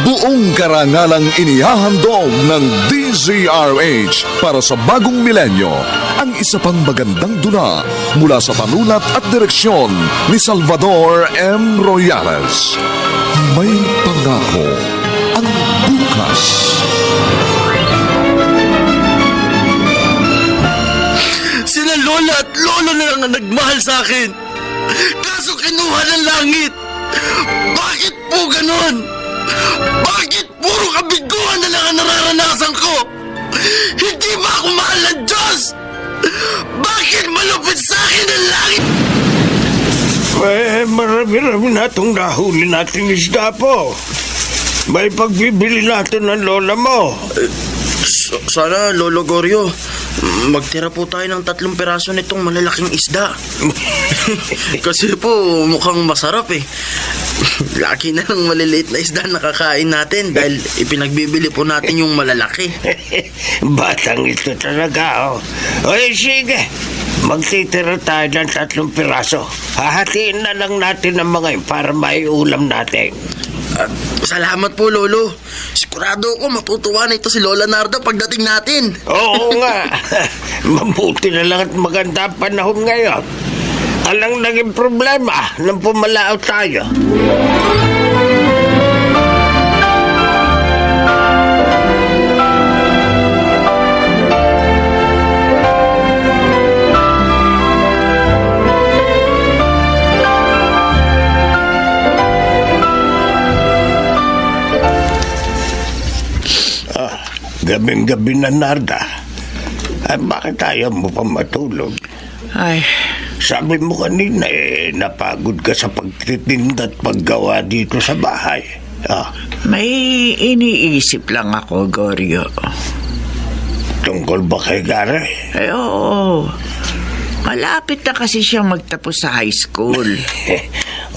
Buong karangalang inihahandog ng DZRH para sa bagong milenyo ang isa pang magandang dula mula sa panulat at direksyon ni Salvador M. Royales. May pangako ang bukas. Sila lola at lolo na lang ang nagmahal sa akin. Kaso kinuha ng langit. Bakit po ganon? Bakit puro kabiguan na lang ang nararanasan ko? Hindi ba ako mahal ng Diyos? Bakit malupit sa akin ang langit? Marami-rami na itong nahuli nating isda po. May pagbibili natin ng lola mo. Sana, Lolo Goryo, magtira po tayo ng 3 piraso nitong malalaking isda. Kasi po, mukhang masarap eh. Laki na ng maliliit na isda nakakain natin dahil ipinagbibili po natin yung malalaki. Batang ito talaga, oh. Oy, sige. Magtitira tayo ng 3 piraso. Hahatiin na lang natin ang mga yun para maiulam natin. Salamat po, Lolo. Sigurado ako matutuwa na ito si Lola Narda pagdating natin. Oo nga. Mabuti na lang at maganda ang panahon ngayon. Alang naging problema nang pumalao tayo. Gabing-gabi na, Narda. Ay, bakit ayaw mo pa matulog? Ay, Sabi mo kanina napagod ka sa pagtitinda at paggawa dito sa bahay. may iniisip lang ako, Goryo. Tungkol ba kay Gary? Ay, oo. Malapit na kasi siya magtapos sa high school.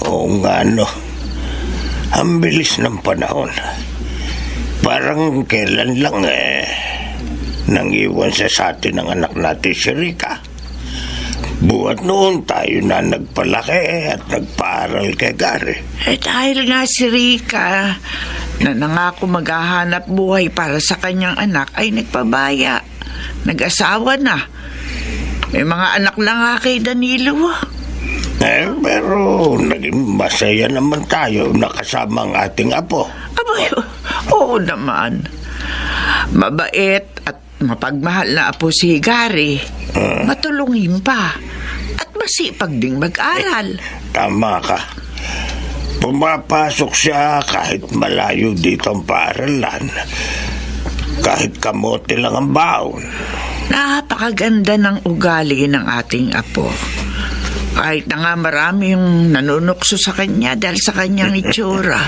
Oo nga, no. Ang bilis ng panahon. Parang kailan lang nang iwan siya sa atin ng anak natin si Rika. Buhat noon tayo na nagpalaki at nagpaaral kay Gary. Dahil nga si Rika na nangako maghahanap buhay para sa kanyang anak ay nagpabaya. Nag-asawa na. May mga anak lang nga kay Danilo. Pero naging masaya naman tayo nakasama ang ating apo. Abay, oo naman. Mabait at mapagmahal na apo si Gary. Matulungin pa. At masipag ding mag-aral. Tama ka. Pumapasok siya kahit malayo dito ang paaralan. Kahit kamote lang ang baon. Napakaganda ng ugali ng ating apo. Kahit na nga marami yung nanunukso sa kanya dahil sa kanyang itsura.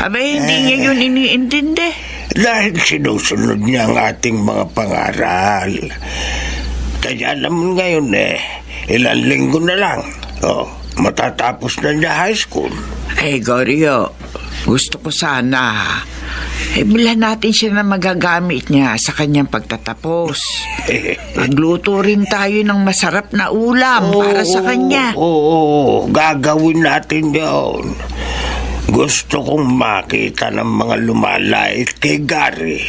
Abay, hindi niya yun iniintindi. Dahil sinusunod niya ang ating mga pangaral. Kaya alam mo ngayon ilang linggo na lang. Matatapos na niya high school. Ay, Goryo, gusto ko sana bilhan natin siya na magagamit niya sa kanyang pagtatapos. Magluto rin tayo ng masarap na ulam para sa kanya. Oo, gagawin natin yun. Gusto kong makita ng mga lumalait kay Gary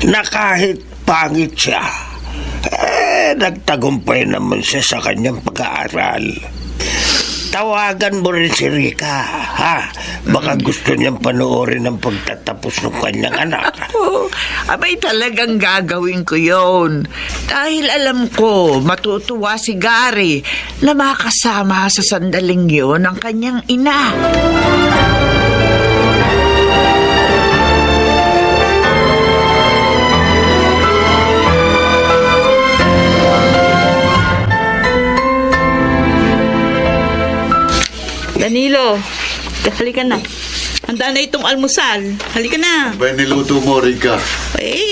na kahit pangit siya, nagtagumpay naman siya sa kanyang pag-aaral. Tawagan mo rin si Rika, ha? Baka gusto niyang panoorin ang pagtatapos ng kanyang anak. Abay, talagang gagawin ko yon. Dahil alam ko, matutuwa si Gary na makasama sa sandaling yon ang kanyang ina. Danilo, halika na. Handa na itong almusal. Halika na. Ba niluto mo, Rika?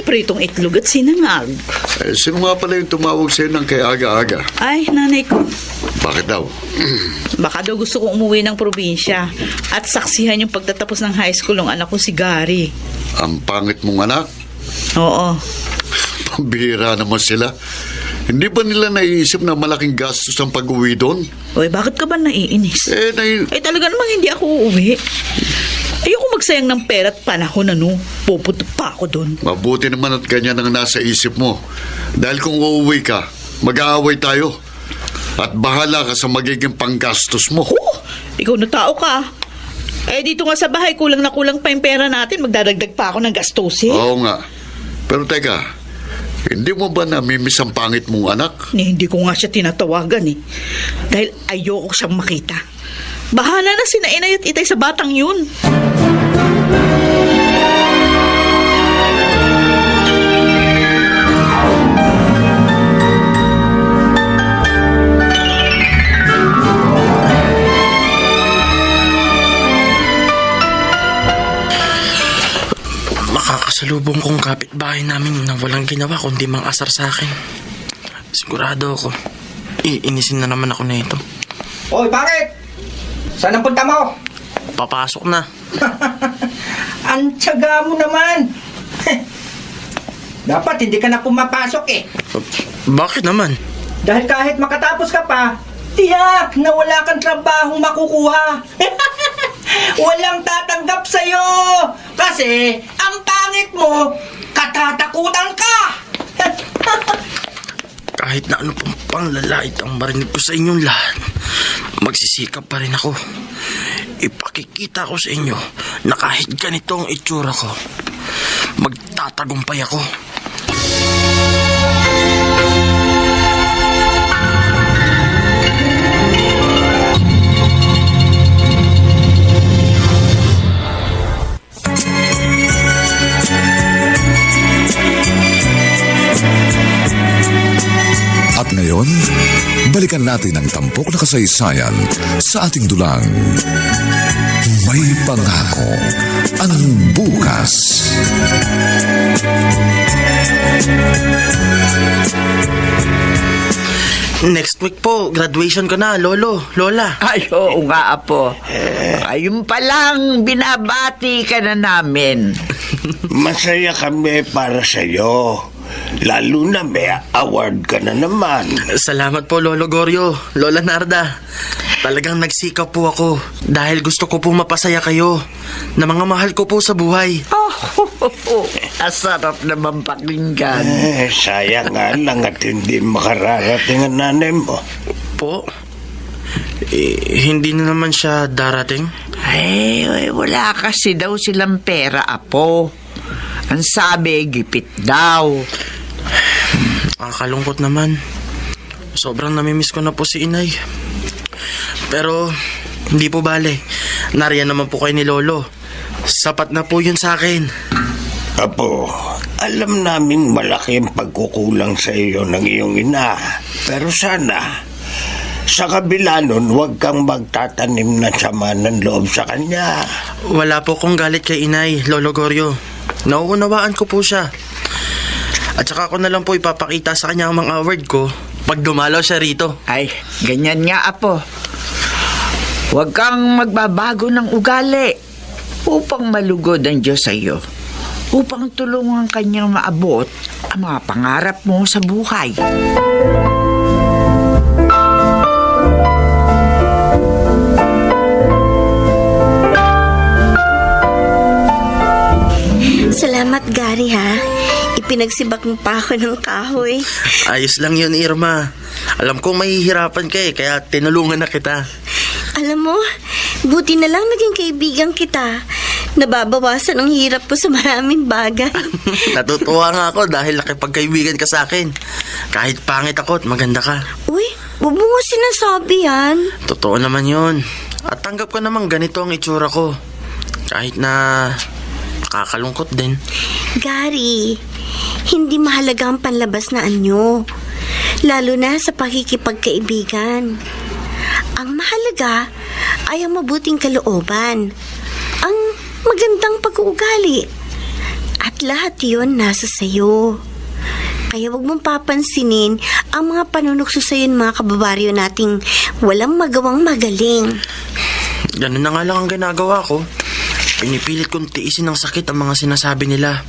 Pritong itlog at sinangag. Sino nga pala yung tumawag sa'yo ng kay aga-aga? Ay, nanay ko. Bakit daw? Baka daw gusto kong umuwi ng probinsya at saksihan yung pagtatapos ng high school ng anak ko si Gary. Ang pangit mong anak? Oo. Pambihira naman sila. Hindi ba nila naiisip na malaking gastos ang pag-uwi doon? Bakit ka ba naiinis? Talaga Talaga namang hindi ako uuwi. Ayoko magsayang ng pera at panahon, ano? Pupunta pa ako doon. Mabuti naman at ganyan ang nasa isip mo. Dahil kung uuwi ka, mag-aaway tayo. At bahala ka sa magiging panggastos mo. Ikaw na tao ka. Eh, dito nga sa bahay, kulang na kulang pa yung pera natin. Magdadagdag pa ako ng gastusin. Oo nga. Pero teka, hindi mo ba namimiss ang pangit mong anak? Hindi ko nga siya tinatawagan eh. Dahil ayoko siyang makita. Bahala na sina Inay at Itay sa batang yun. Makakasalubong kong kapitbahay namin na walang ginawa kundi mang asar sa akin. Sigurado ako, iinisin na naman ako na ito. Hoy, bakit? Saan ang punta mo? Papasok na. Ang tiyaga mo naman. Dapat hindi ka na pumapasok eh. Bakit naman? Dahil kahit makatapos ka pa, tiyak na wala kang trabahong makukuha. Walang tatanggap sa'yo. Kasi ang pangit mo, katatakutan ka. Kahit na ano pang panglalait ang marinig ko sa inyong lahat, magsisikap pa rin ako. Ipakikita ko sa inyo na kahit ganito ang itsura ko, magtatagumpay ako. At ngayon, balikan natin ang tampok na kasaysayan sa ating dulang. May pangako ang bukas. Next week po, graduation ko na, Lolo, Lola. Ay, oo nga, Apo. Ayun pa lang, binabati ka na namin. Masaya kami para sa'yo. Lalo na may award ka na naman. Salamat po, Lolo Goryo, Lola Narda. Talagang nagsikap po ako dahil gusto ko po mapasaya kayo na mga mahal ko po sa buhay. Asarap naman pakinggan. Sayang nga lang at hindi makararating ang nanay mo. Po? Hindi na naman siya darating? Ay, wala kasi daw silang pera, Apo. Ang sabi, gipit daw. Nakakalungkot naman. Sobrang namimiss ko na po si Inay. Pero, hindi po bale. Nariyan naman po kayo ni Lolo. Sapat na po yun sa akin. Apo, alam naming malaki ang pagkukulang sa iyo ng iyong ina. Pero sana, sa kabila nun, huwag kang magtatanim ng sama ng loob sa kanya. Wala po kong galit kay Inay, Lolo Goryo. Nauunawaan ko po siya. At saka ko na lang po ipapakita sa kanya ang mga award ko pag dumalaw siya rito. Ay, ganyan nga, Apo. Huwag kang magbabago ng ugali upang malugod ang Diyos sa iyo. Upang tulungan kanyang maabot ang mga pangarap mo sa buhay. Salamat, Gary, ha? Ipinagsibak mo pa ako ng kahoy. Ayos lang yun, Irma. Alam kong mahihirapan ka kaya tinulungan na kita. Alam mo, buti na lang naging kaibigan kita. Nababawasan ang hirap ko sa maraming bagay. Natutuwa nga ako dahil nakipagkaibigan ka sa akin. Kahit pangit ako at maganda ka. Uy, huwag mo nga sinasabi yan. Totoo naman yun. At tanggap ko naman ganito ang itsura ko. Kahit na nakakalungkot din. Gary, hindi mahalaga ang panlabas na anyo. Lalo na sa pakikipagkaibigan. Ang mahalaga ay ang mabuting kalooban. Ang magandang pag-uugali. At lahat yun nasa sayo. Kaya wag mong papansinin ang mga panunukso sa'yo ng mga kababaryo nating walang magawang magaling. Ganun na nga lang ang ginagawa ko. Pinipilit kong tiisin ng sakit ang mga sinasabi nila.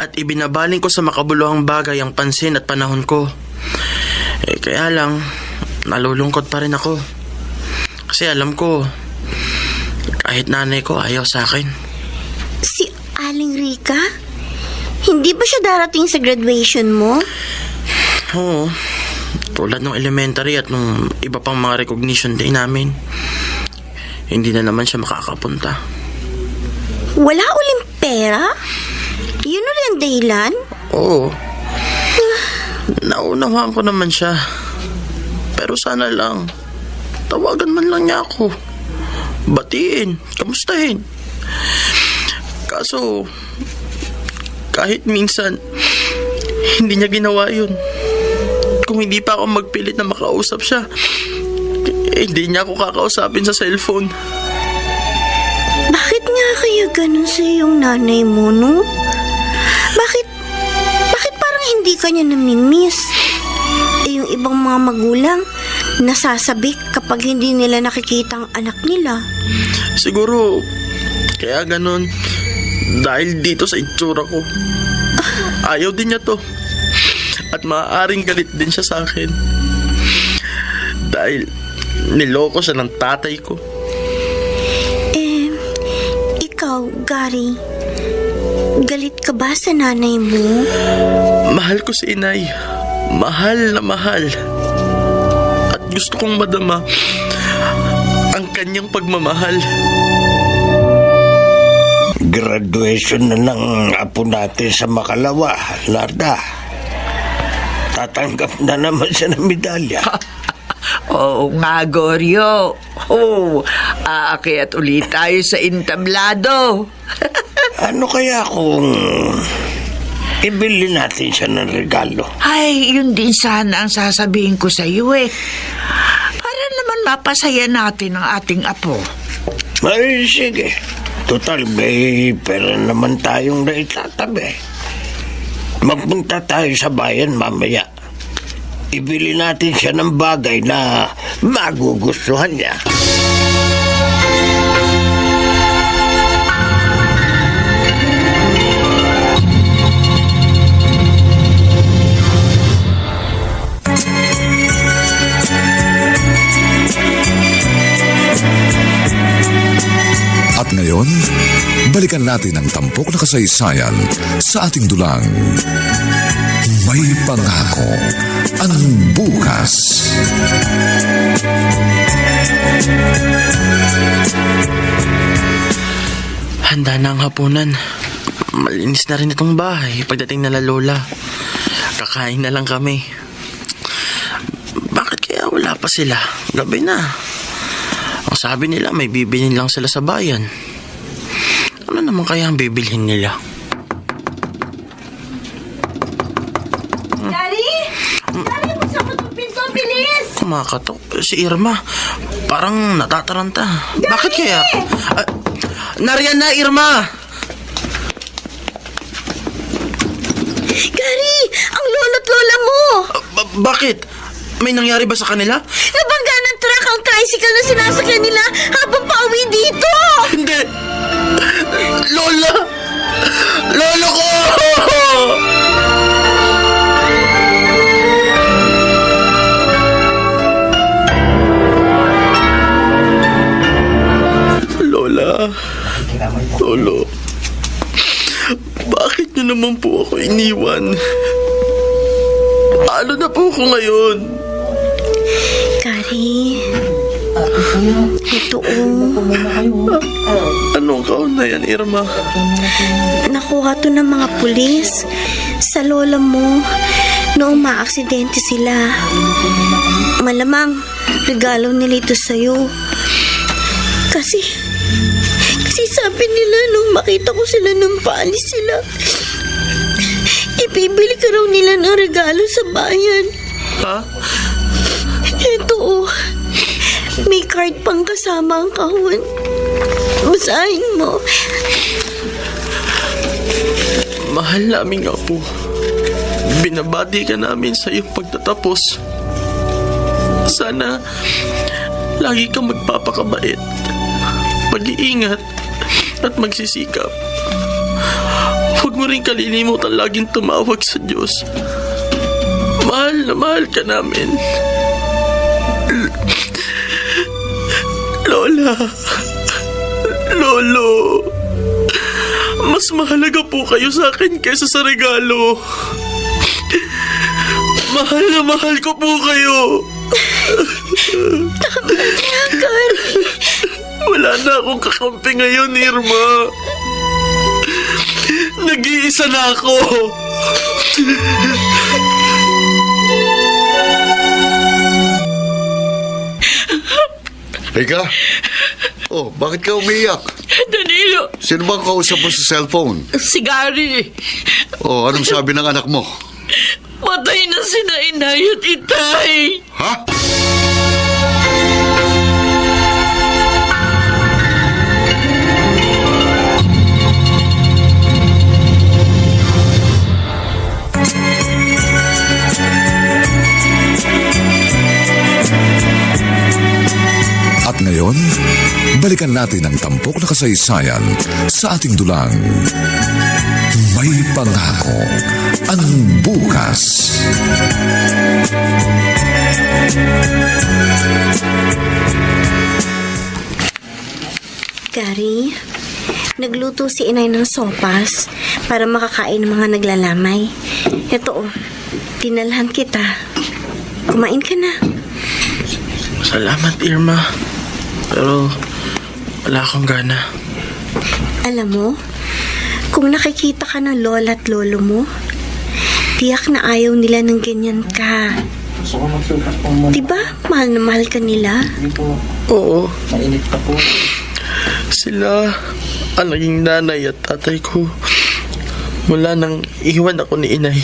At ibinabaling ko sa makabuluhang bagay ang pansin at panahon ko. Kaya lang, nalulungkot pa rin ako. Kasi alam ko, kahit nanay ko ayaw sa akin. Aling Rika? Hindi ba siya darating sa graduation mo? Oo. Tulad ng elementary at nung iba pang mga recognition day namin. Hindi na naman siya makakapunta. Wala uling pera? Yun ulit ang dahilan? Oo. Naunawaan ko naman siya. Pero sana lang, tawagan man lang niya ako. Batiin, kamustahin. Kaso, kahit minsan, hindi niya ginawa yun. Kung hindi pa ako magpilit na makausap siya, hindi niya ako kakausapin sa cellphone. Bakit nga kaya ganun sa iyong nanay mo, no? Bakit parang hindi ka niya namimiss? Eh, yung ibang mga magulang, nasasabik kapag hindi nila nakikita ang anak nila. Siguro, kaya ganun. Dahil dito sa itsura ko. Ayaw din niya to. At maaaring galit din siya sa akin. Dahil niloko siya ng tatay ko. Ikaw, Gary, galit ka ba sa nanay mo? Mahal ko si inay. Mahal na mahal. At gusto kong madama ang kanyang pagmamahal. Graduation na ng apo natin sa Makalawa, Larda. Tatanggap na naman siya ng medalya. Oo nga, Goryo. Aakyat ulit tayo sa entablado. Ano kaya kung ibili natin siya ng regalo? Ay, yun din sana ang sasabihin ko sa iyo Para naman mapasaya natin ang ating apo. Ay, sige. Total, may pera naman tayong naitatabi. Magpunta tayo sa bayan mamaya. Ibili natin siya ng bagay na magugustuhan niya. At ngayon, balikan natin ang tampok na kasaysayan sa ating dulang. May pangako ang bukas. Handa na ang hapunan. Malinis na rin itong bahay pagdating nila Lola. Kakain na lang kami. Bakit kaya wala pa sila? Gabi na. Ang sabi nila may bibilhin lang sila sa bayan. Ano naman kaya ang bibilhin nila? Gary! Gary, buksan mo itong pinto, bilis! Kumakatok. Si Irma, parang natataranta. Bakit kaya? Nariyan na, Irma! Gary! Ang lolo't lola mo! Bakit? May nangyari ba sa kanila? Nabangga ng truck ang tricycle na sinasakyan nila habang pauwi dito! Hindi! Lola! Lolo ko! Lola, Lolo, bakit niyo naman po ako iniwan? Ano na po ako ngayon? Gary, ito Anong kaon na yan, Irma? nakuha to ng mga pulis sa lola mo noong maaksidente sila. Malamang regalo nila ito sa'yo. Kasi sabi nila nung makita ko sila nung paalis sila, ipibili ka raw nila ng regalo sa bayan. Ha? Ito may card pang kasama ang kahon. Basahin mo. Mahal namin nga po. Binabati ka namin sa iyong pagtatapos. Sana lagi kang magpapakabait, mag-iingat at magsisikap. Huwag mo rin kalilimutan laging tumawag sa Diyos. Mahal na mahal ka namin. Lola, Lolo, Mas mahalaga po kayo sa akin kaysa sa regalo. Mahal na mahal ko po kayo. Wala na akong kakampi ngayon, Irma. Nag-iisa na ako. Ika? Oh, bakit ka umiyak? Danilo, Sino bang kausap mo sa cellphone? si Gary. Oh, anong sabi ng anak mo? Patay na sina inay at itay. Ha? At ngayon, balikan natin ang tampok na kasaysayan sa ating dulang. May pangako ang bukas. Gary, nagluto si inay ng sopas para makakain ng mga naglalamay. Ito, dinalhan kita. Kumain ka na. Salamat, Irma. Pero wala akong gana. Alam mo, kung nakikita ka ng lola at lolo mo, tiyak na ayaw nila ng ganyan ka. Diba, mahal na mahal ka nila? Oo. Sila ang naging nanay at tatay ko. Mula nang iwan ako ni inay.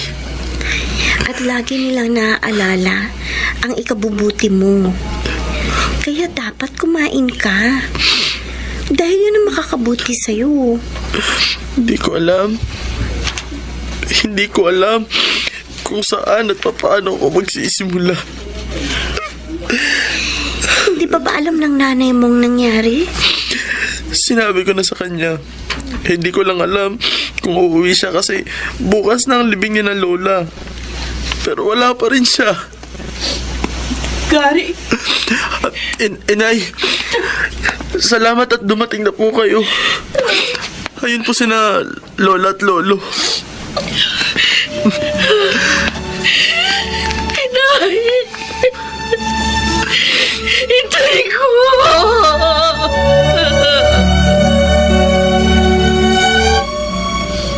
At lagi nilang naaalala ang ikabubuti mo. Kaya dapat kumain ka. Dahil yun ang makakabuti sa'yo. Hindi ko alam. Hindi ko alam kung saan at paano ako magsisimula. Hindi pa ba alam ng nanay mong nangyari? Sinabi ko na sa kanya. Hindi ko lang alam kung uuwi siya kasi bukas na ang libing niya ng lola. Pero wala pa rin siya. Gary, Inay, salamat at dumating na po kayo. Ayun po sina lola at lolo. inay. Itay ko.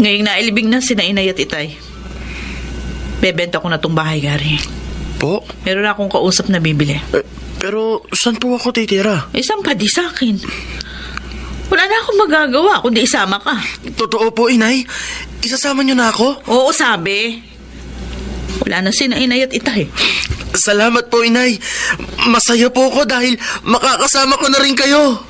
Ngayong nailibing na sina inay at itay. Bebenta ko na tong bahay, Gary. Po? Meron akong kausap na bibili. Pero saan po ako titira? Isang pa di sa akin. Wala na akong magagawa kundi isama ka. Totoo po, inay. Isasama niyo na ako? Oo, sabi. Wala na sina inay at itay. Salamat po, inay. Masaya po ako dahil makakasama ko na rin kayo.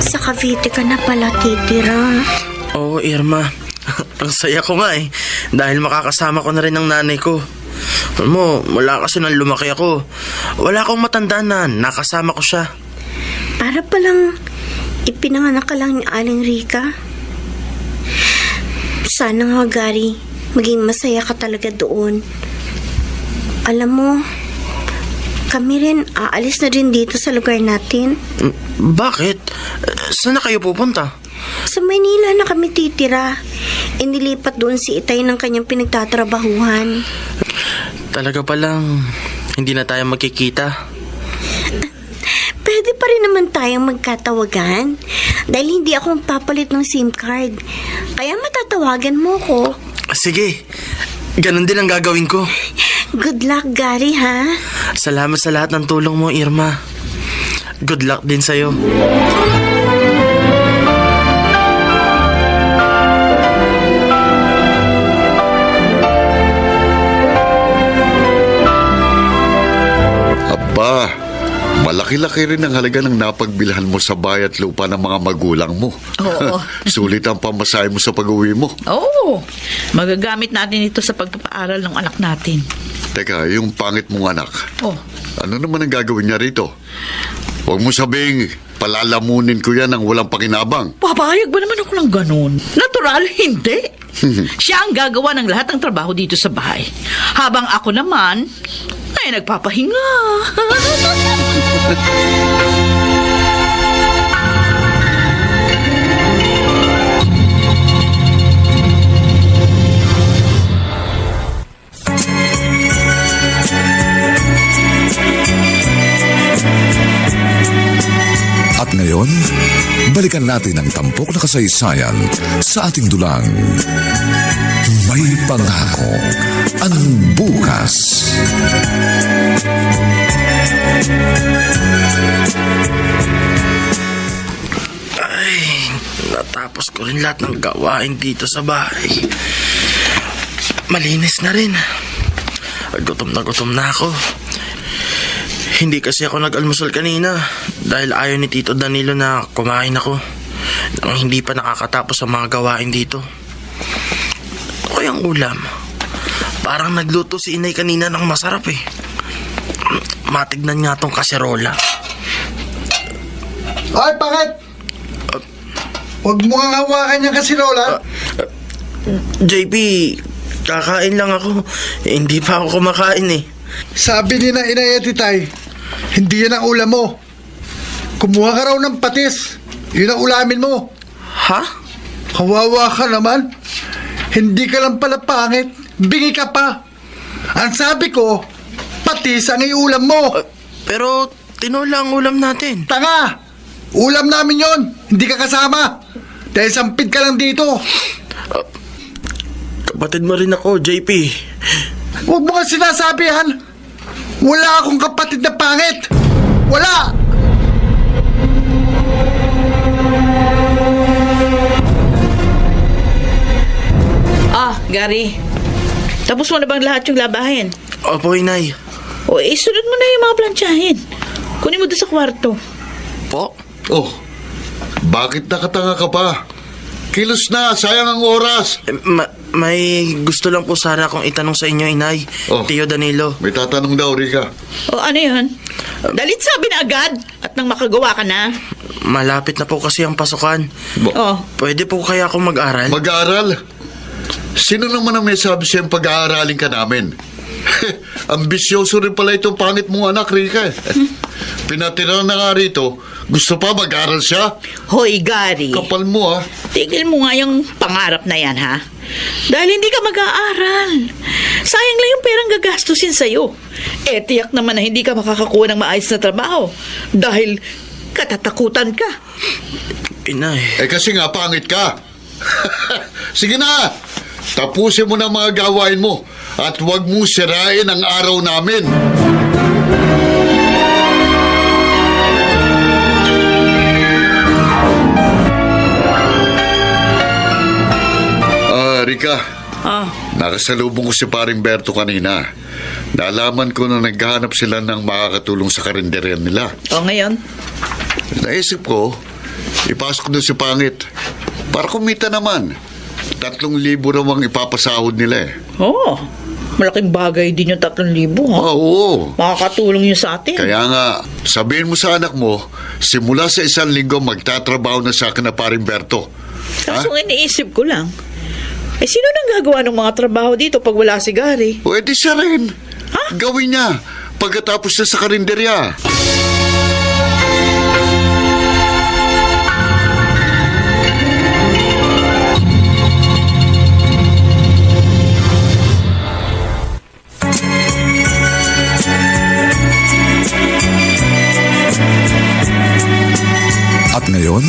Sa Cavite ka na pala titira. Oo, Irma. Ang saya ko nga eh. Dahil makakasama ko na rin ang nanay ko. Alam mo, mula kasi nang lumaki ako, wala akong matandaan na nakasama ko siya. Para palang ipinanganak ka lang ni Aling Rica. Sana nga, Gary, maging masaya ka talaga doon. Alam mo, kami rin aalis na rin dito sa lugar natin. Bakit? Saan na kayo pupunta? Sa Maynila na kami titira. Inilipat doon si Itay ng kanyang pinagtatrabahuhan. Talaga palang hindi na tayo magkikita. Pwede pa rin naman tayong magkatawagan. Dahil hindi ako papalit ng SIM card. Kaya matatawagan mo ko. Sige, ganun din ang gagawin ko. Good luck, Gary, ha? Salamat sa lahat ng tulong mo, Irma. Good luck din sa'yo. Aba, malaki-laki rin ang halaga ng napagbilhan mo sa bayat lupa ng mga magulang mo. Oo. Sulit ang pamasahe mo sa pag-uwi mo. Oo. Magagamit natin ito sa pagpapaaral ng anak natin. Teka, yung pangit mong anak, Oh. ano naman ang gagawin niya rito? Huwag mo sabing palalamunin ko yan ng walang pakinabang. Papayag ba naman ako ng ganun? Natural, hindi. Siya ang gagawa ng lahat ng trabaho dito sa bahay. Habang ako naman ay nagpapahinga. At ngayon, balikan natin ang tampok na kasaysayan sa ating dulang. May pangako ang bukas. Natapos ko rin lahat ng gawain dito sa bahay. Malinis na rin. Gutom na ako. Hindi kasi ako nag-almusal kanina dahil ayaw ni Tito Danilo na kumain ako nang hindi pa nakakatapos ang mga gawain dito. O yung ulam, parang nagluto si inay kanina ng masarap eh. Matignan nga tong kaserola. Ay, bakit? Huwag mo ang hawakan yung kasirola. JP, kakain lang ako. Hindi pa ako kumakain eh. Sabi ni na inay at itay, hindi yan ang ulam mo. Kumuha ka raw ng patis. Yun ang ulamin mo. Ha? Kawawa ka naman. Hindi ka lang pala pangit. Bingi ka pa. Ang sabi ko, patis ang iulam mo. Pero tinola ang ulam natin. Tanga! Ulam namin yon. Hindi ka kasama. Dahil sampid ka lang dito. Kapatid mo rin ako, JP. Huwag mo nga sinasabihan. Wala akong kapatid na pangit. Wala! Gary. Tapos mo na bang lahat yung labahin? Opo, inay. O, isunod mo na yung mga plantsahin. Kunin mo doon sa kwarto. Po? Oh, bakit nakatanga ka pa? Kilos na, sayang ang oras. May gusto lang po sana akong itanong sa inyo, inay. Oh. Tio Danilo. May tatanong daw, Rica. O, ano yun? Dalit sabi na agad at nang makagawa ka na. Malapit na po kasi ang pasukan. Oh. Pwede po kaya akong mag-aral? Mag-aaral? Sino naman ang may sabi sa'yo pag-aaralin ka namin? Ambisyoso rin pala itong pangit mong anak, Rica. Pinatira na nga rito. Gusto pa mag-aral siya? Hoy, Gary. Kapal mo, ha? Tigil mo nga yung pangarap na yan, ha? Dahil hindi ka mag-aaral. Sayang lang yung perang gagastusin sa'yo. Tiyak naman na hindi ka makakakuha ng maayos na trabaho. Dahil katatakutan ka. Inay. Kasi nga, pangit ka. Sige na! Tapusin mo na mga gawain mo at huwag mo sirain ang araw namin. Rica, nakasalubong ko si paring Berto kanina. Nalaman ko na naghahanap sila ng makakatulong sa karinderya nila. O, ngayon? Naisip ko, ipasok doon si Pangit para kumita naman. 3,000 raw ang ipapasahod nila eh. Oo. Malaking bagay din yung 3,000, ha? Oo. Makakatulong yun sa atin. Kaya nga, sabihin mo sa anak mo, simula sa 1 linggo magtatrabaho na sa akin na paring Berto. Kaso iniisip ko lang, sino nang gagawa ng mga trabaho dito pag wala si Gary? Pwede siya rin. Gawin niya pagkatapos na sa karinderya. At ngayon,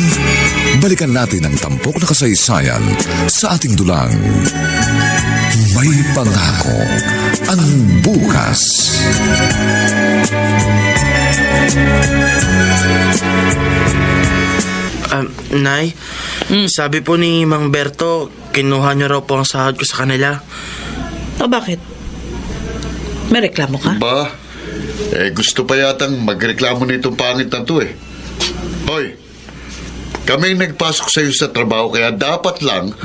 balikan natin ang tampok na kasaysayan sa ating dulang. May pangako ang bukas. Nay, sabi po ni Mang Berto, kinuha niyo raw po ang sahod ko sa kanila. O, bakit? May reklamo ka? Ba, gusto pa yatang magreklamo nitong pangit na to eh. Hoy, kaming nagpasok sa iyo sa trabaho kaya dapat lang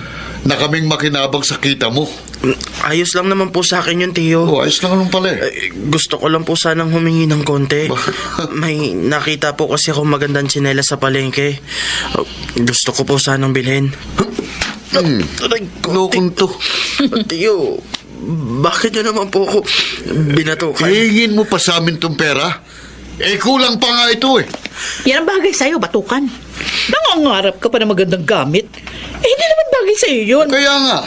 na kaming makinabang sa kita mo. Ayos lang naman po sa akin yun, Tio. Ayos lang naman pala eh. Gusto ko lang po sanang humingi ng konti. May nakita po kasi ako magandang tsinelas sa palengke. Gusto ko po sanang bilhin. Aray ko. Lokon to. Tiyo, bakit nyo naman po ako binatukan? Hihingin mo pa sa amin tong pera? Kulang pa nga ito Yan ang bagay sa'yo, batukan. Nangangarap ka pa na magandang gamit. Hindi naman bagay sa'yo yun. Kaya nga.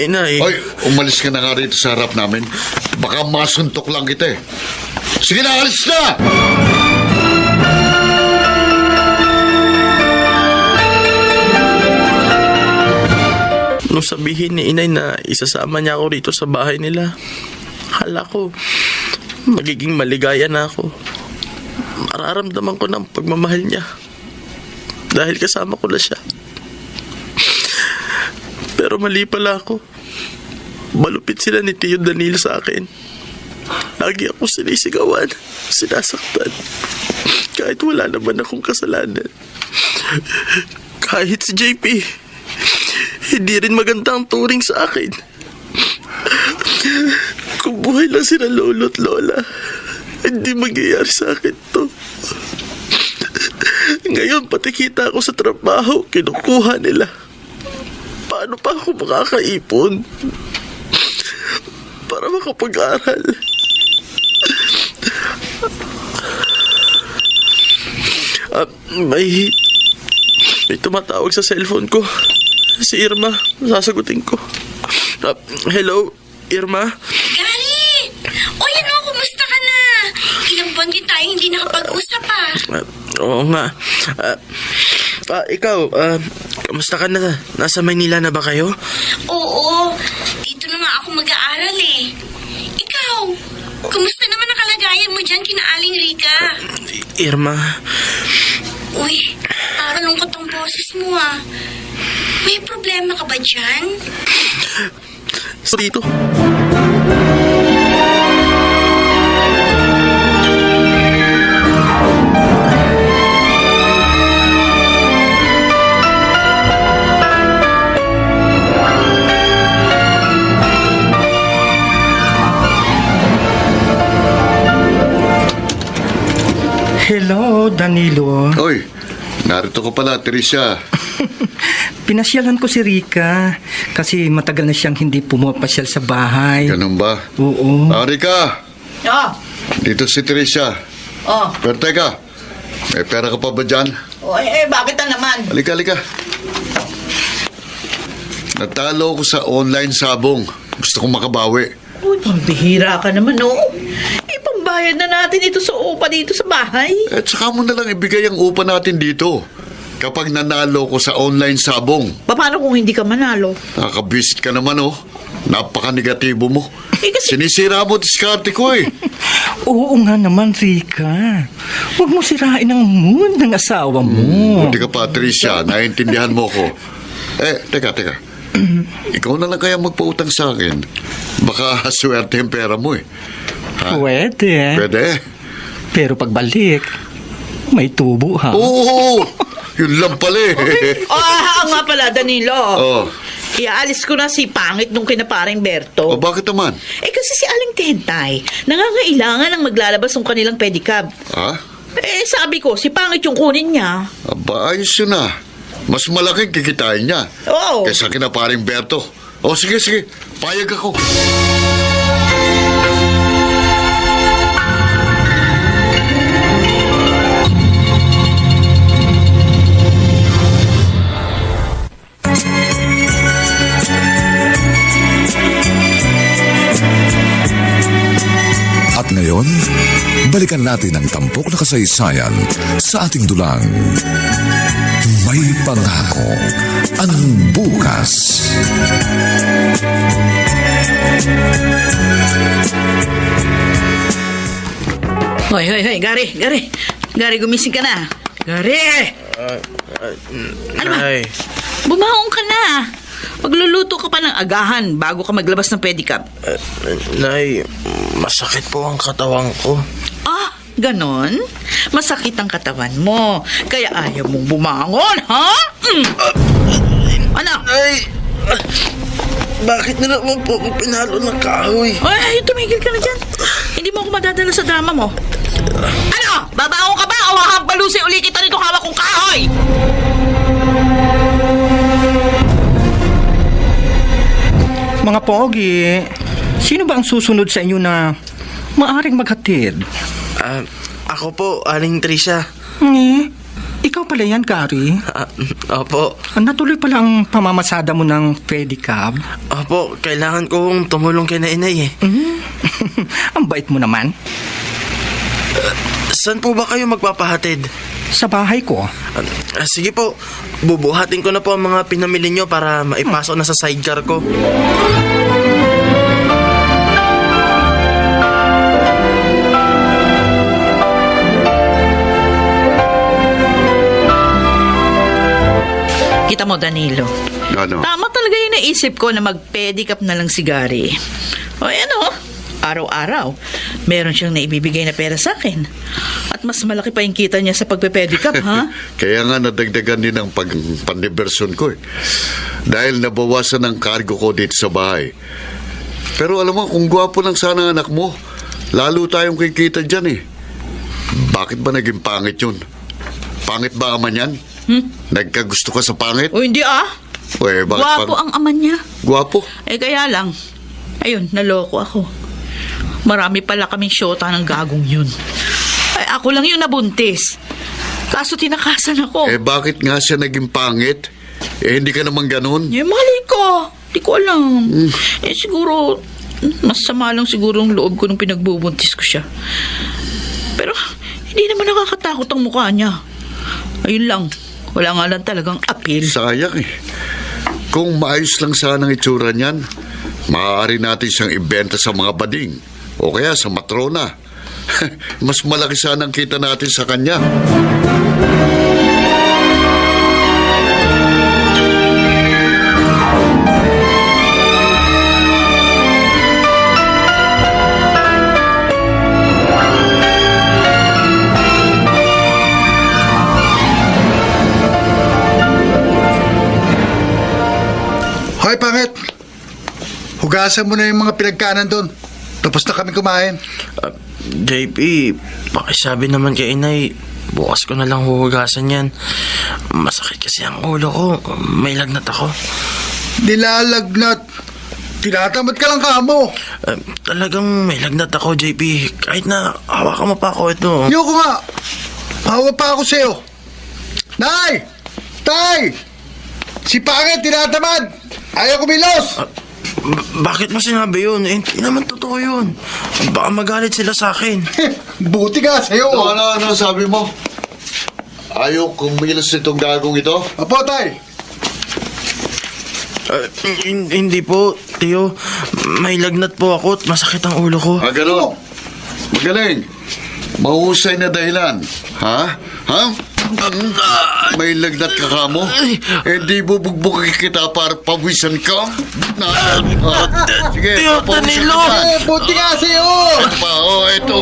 Inay. Hoy, umalis ka na nga rito sa harap namin. Baka masuntok lang kita Sige na, alis na! Nung sabihin ni inay na isasama niya ako rito sa bahay nila, akala ko magiging maligaya na ako. Mararamdaman ko ng pagmamahal niya dahil kasama ko na siya. Pero mali pala ako. Malupit sila ni Tio Danilo sa akin. Lagi ako sinisigawan, sinasaktan. Kahit wala naman akong kasalanan. Kahit si JP, hindi rin maganda ang turing sa akin. Kung buhay lang sila lolo at lola, hindi mangyayari sa akin to. Ngayon, pati kita ako sa trabaho, kinukuha nila. Paano pa ako makakaipon para makapag-aral? May tumatawag sa cellphone ko. Si Irma, sasagutin ko. Hello, Irma? Gary! O yan o, kumusta ka na? Ilang buwan din tayo hindi nakapag-usap Oo nga. Ikaw, kamusta ka na? Nasa Maynila na ba kayo? Oo, dito na nga ako mag-aaral Ikaw, kumusta naman ang kalagayan mo dyan kina Aling Rica? Irma? Uy, parang lungkot ang boses mo May problema ka ba dyan? Dito. Hello, Danilo. Hoy, narito ko pala, Teresa. Pinasyalan ko si Rica kasi matagal na siyang hindi pumapasyal sa bahay. Ganun ba? Oo. Rika, Oh, dito si Teresa. oh. Pero teka, may pera ka pa ba dyan? Bakit na naman? Halika. Natalo ko sa online sabong. Gusto kong makabawi. Uy, pambihira ka naman, Ipambayad na natin ito sa upa dito sa bahay. At saka mo na lang ibigay ang upa natin dito. Kapag nanalo ko sa online sabong. Paano kung hindi ka manalo? Nakakabisit ka naman, Napaka-negatibo mo. Kasi... Sinisira mo diskarte ko, Oo nga naman, Rica. Huwag mo sirain ang mood ng asawa mo. Buti ka, Patricia. Naiintindihan mo ko. Teka. Ikaw na lang kaya magpautang sa akin. Baka swerte yung pera mo, Ha? Pwede. Pwede? Pero pagbalik, may tubo, ha? Oo! Yun lang pala nga pala, Danilo. Oh. Iaalis ko na si Pangit nung kinaparing Berto. Bakit naman? Kasi si Aling Tentay, nangangailangan ng maglalabas ng kanilang pedicab. Ha? Sabi ko, si Pangit yung kunin niya. Aba, ayos yun Mas malaking kikitain niya. Oo. Kaysa kinaparing Berto. Sige. Payag ako. At ngayon, balikan natin ang tampok na kasaysayan sa ating dulang. May pangako ang bukas. Hoy, Gary, gumising ka na. Gary! Ano ba? Nay. Bumangon ka na. Magluluto ka pa ng agahan bago ka maglabas ng pedicab. Nay, masakit po ang katawan ko. Ganon? Masakit ang katawan mo. Kaya ayaw mong bumangon, ha? Ano? Nay, bakit na naman po ako pinalo ng kahoy? Ay, tumigil ka na dyan. Hindi mo ako madadala sa drama mo. Ano? Babangon ka ba o hahampalusin uli kita nito hawak kong kahoy? Mga pogi, sino ba ang susunod sa inyo na maaring maghatid? Ako po, Aling Tricia. Ikaw pala yan, Gary. Opo. Natuloy pala ang pamamasada mo ng pedicab. Opo, kailangan kong tumulong kay na inay eh. Ang bait mo naman. Saan po ba kayo magpapahatid? Sa bahay ko. Sige po, bubuhatin ko na po ang mga pinamili nyo para maipasok na sa sidecar ko. Kita mo, Danilo. Ano? Tama talaga yung naisip ko na mag-pedicab na lang si Gary. O ayan o, araw-araw, meron siyang naibibigay na pera sa akin. At mas malaki pa yung kita niya sa pagpe-pedicab, ha? Kaya nga nadagdagan din ang pandibersyon ko eh. Dahil nabawasan ang cargo ko dito sa bahay. Pero alam mo, kung gwapo lang sana ang anak mo, lalo tayong kikita dyan eh. Bakit ba naging pangit yun? Pangit ba ama niyan? Nagkagusto ka sa pangit? O hindi bakit Gwapo ang ama niya. Gwapo? Kaya lang, ayun, naloko ako. Marami pala kaming syota ng gagong yun. Ako lang yung nabuntis. Kaso tinakasan ako. Bakit nga siya naging pangit? Hindi ka naman ganun. Mali ko. Di ko alam. Siguro, masama lang siguro ang loob ko nung pinagbubuntis ko siya. Pero, hindi naman nakakatakot ang mukha niya. Ayun lang. Wala nga lang talagang appeal. Sayang eh. Kung maayos lang sana ang itsura niyan, maaari natin siyang ibenta sa mga bading o kaya sa matrona. Mas malaki sana ang kita natin sa kanya. Hoy, pangit! Hugasan mo na yung mga pinagkaanan doon. Tapos na kami kumain. JP, pakisabi naman kay inay, bukas ko na lang huhugasan yan. Masakit kasi ang ulo ko. May lagnat ako. Nilalagnat. Tinatamad ka lang kamo. Talagang may lagnat ako, JP. Kahit na hawakan mo pa ako ito. Yoko nga. Hawa pa ako sa'yo. Nay! Tay! Si pangit, tinatamad! Ayaw kumilos! Bakit mo sinabi yun? Hindi naman totoo yun. Baka magalit sila sa akin. Buti ka sa'yo. Ano sabi mo? Ayaw kumilos itong gagong ito? Apo, tay. Hindi po, Tio. May lagnat po ako at masakit ang ulo ko. Ganun. Magaling. Mahusay na dahilan. Ha? May lagnat ka kamo? Di bubugbog kita para pawisan ka? Sige, Tio, papawisan Danilo! ka pa. Buti ka sa'yo. Ito.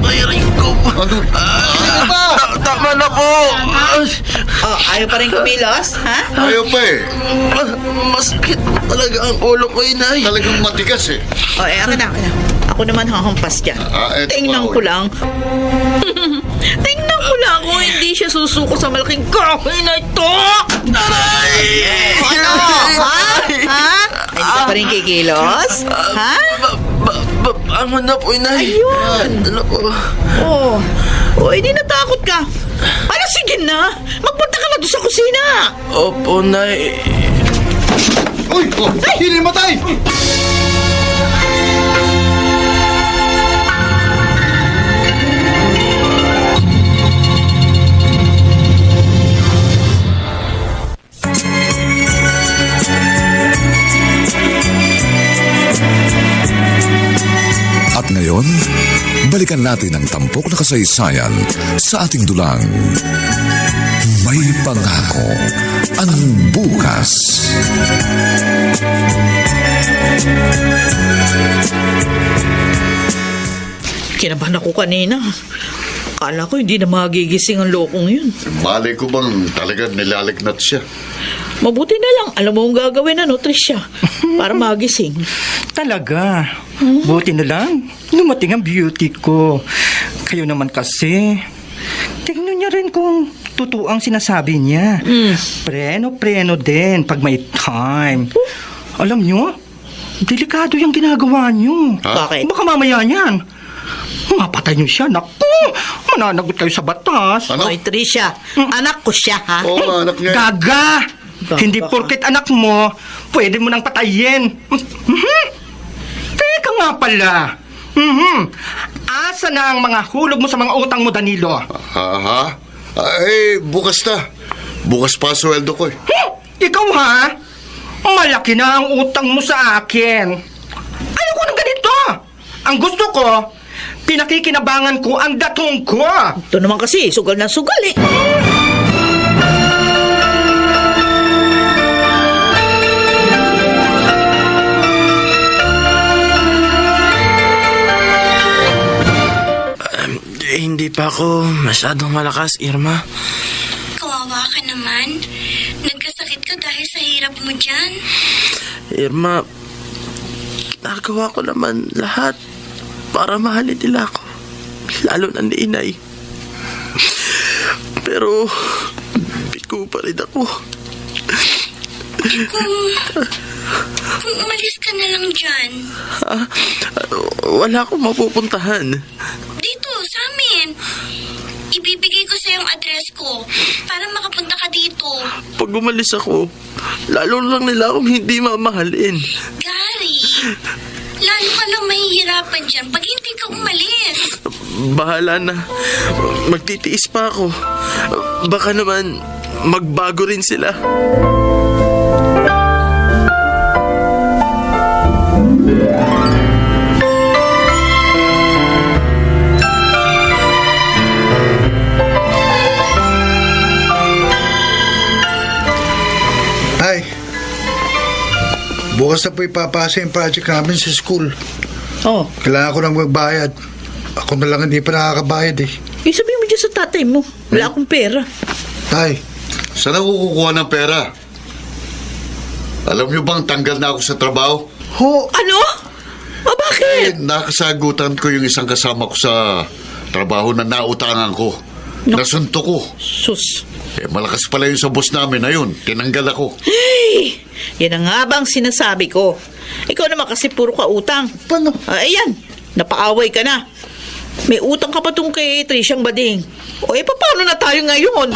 Bayarin ko. Tama na po. Ayaw pa rin kumilos, ha? Ayaw pa eh. Masakit talaga ang ulo ko, inay. Talagang matigas eh. Akin na. Ako naman hahampas dyan. Eto Tingnan pa, ko lang. Tingnan ko lang kung hindi siya susuko sa malaking kahoy na ito. Aray! Ano? Ha? Hindi ka pa rin kikilos? Ha? Bangon na po, inay. Ayun. Ano po? Hindi natakot ka. Sige na. Magpunta ka na doon sa kusina. Opo, nay. Uy! Hindi mo, tay! At ngayon, balikan natin ang tampok na kasaysayan sa ating dulang. May pangako ang bukas. Kinabahan ako kanina. Akala ko hindi na magigising ang lokong yun. Malay ko bang talagang nilalagnat siya? Mabuti na lang. Alam mo ang gagawin na, Tricia. Para magising. Talaga. Buti na lang. Lumating ang beauty ko. Kayo naman kasi. Tingnan niya rin kung totoo ang sinasabi niya. Preno din pag may time. Alam nyo, delikado yung ginagawa nyo. Bakit? Baka mamaya niyan, mapatay nyo siya. Naku, mananagot kayo sa batas. Ano? Hoy, Tricia, anak ko siya, ha? Oo nga, anak niya. Gaga! Baka- Hindi porket anak mo, pwede mo nang patayin. Teka nga pala. Asa na ang mga hulog mo sa mga utang mo, Danilo? Ha? Bukas na. Bukas pa sweldo ko eh. Ikaw ha? Malaki na ang utang mo sa akin. Ayoko ng ganito. Ang gusto ko, pinakikinabangan ko ang datong ko. Ito naman kasi, sugal na sugal eh. Hindi pa ako masyadong malakas, Irma. Kawawa ka naman. Nagkasakit ka dahil sa hirap mo dyan. Irma, nagawa ko naman lahat para mahalin nila ako. Lalo na ni Inay. Pero, bigo pa rin ako. Kung umalis ka na lang dyan, Wala akong mapupuntahan. dito sa amin. Ibibigay ko sa yung address ko para makapunta ka dito. Pag umalis ako, lalo lang nila akong hindi mamahalin. Gary, lalo ka lang mahihirapan dyan pag hindi ka umalis. Bahala na. Magtitiis pa ako. Baka naman magbago rin sila. Ay, bukas na po ipapasa yung project namin sa school. Oh, Kailangan ko nang magbayad. Ako na lang hindi pa nakakabayad eh. sabihin mo dyan sa tatay mo. Wala akong pera. Ay, Saan ako kukuha ng pera? Alam niyo bang tanggal na ako sa trabaho? ho, Ano? O bakit? Nakasagutan ko yung isang kasama ko sa trabaho na nautangan ko. Nasunto ko. Sus. Malakas pala yung sa boss namin na yun. Tinanggal ako. Hey, yan ang nga bang sinasabi ko. Ikaw naman kasi puro ka utang. paano? Ayan, napaaway ka na. May utang ka pa tong kay Triciang Bading. O paano na tayo ngayon?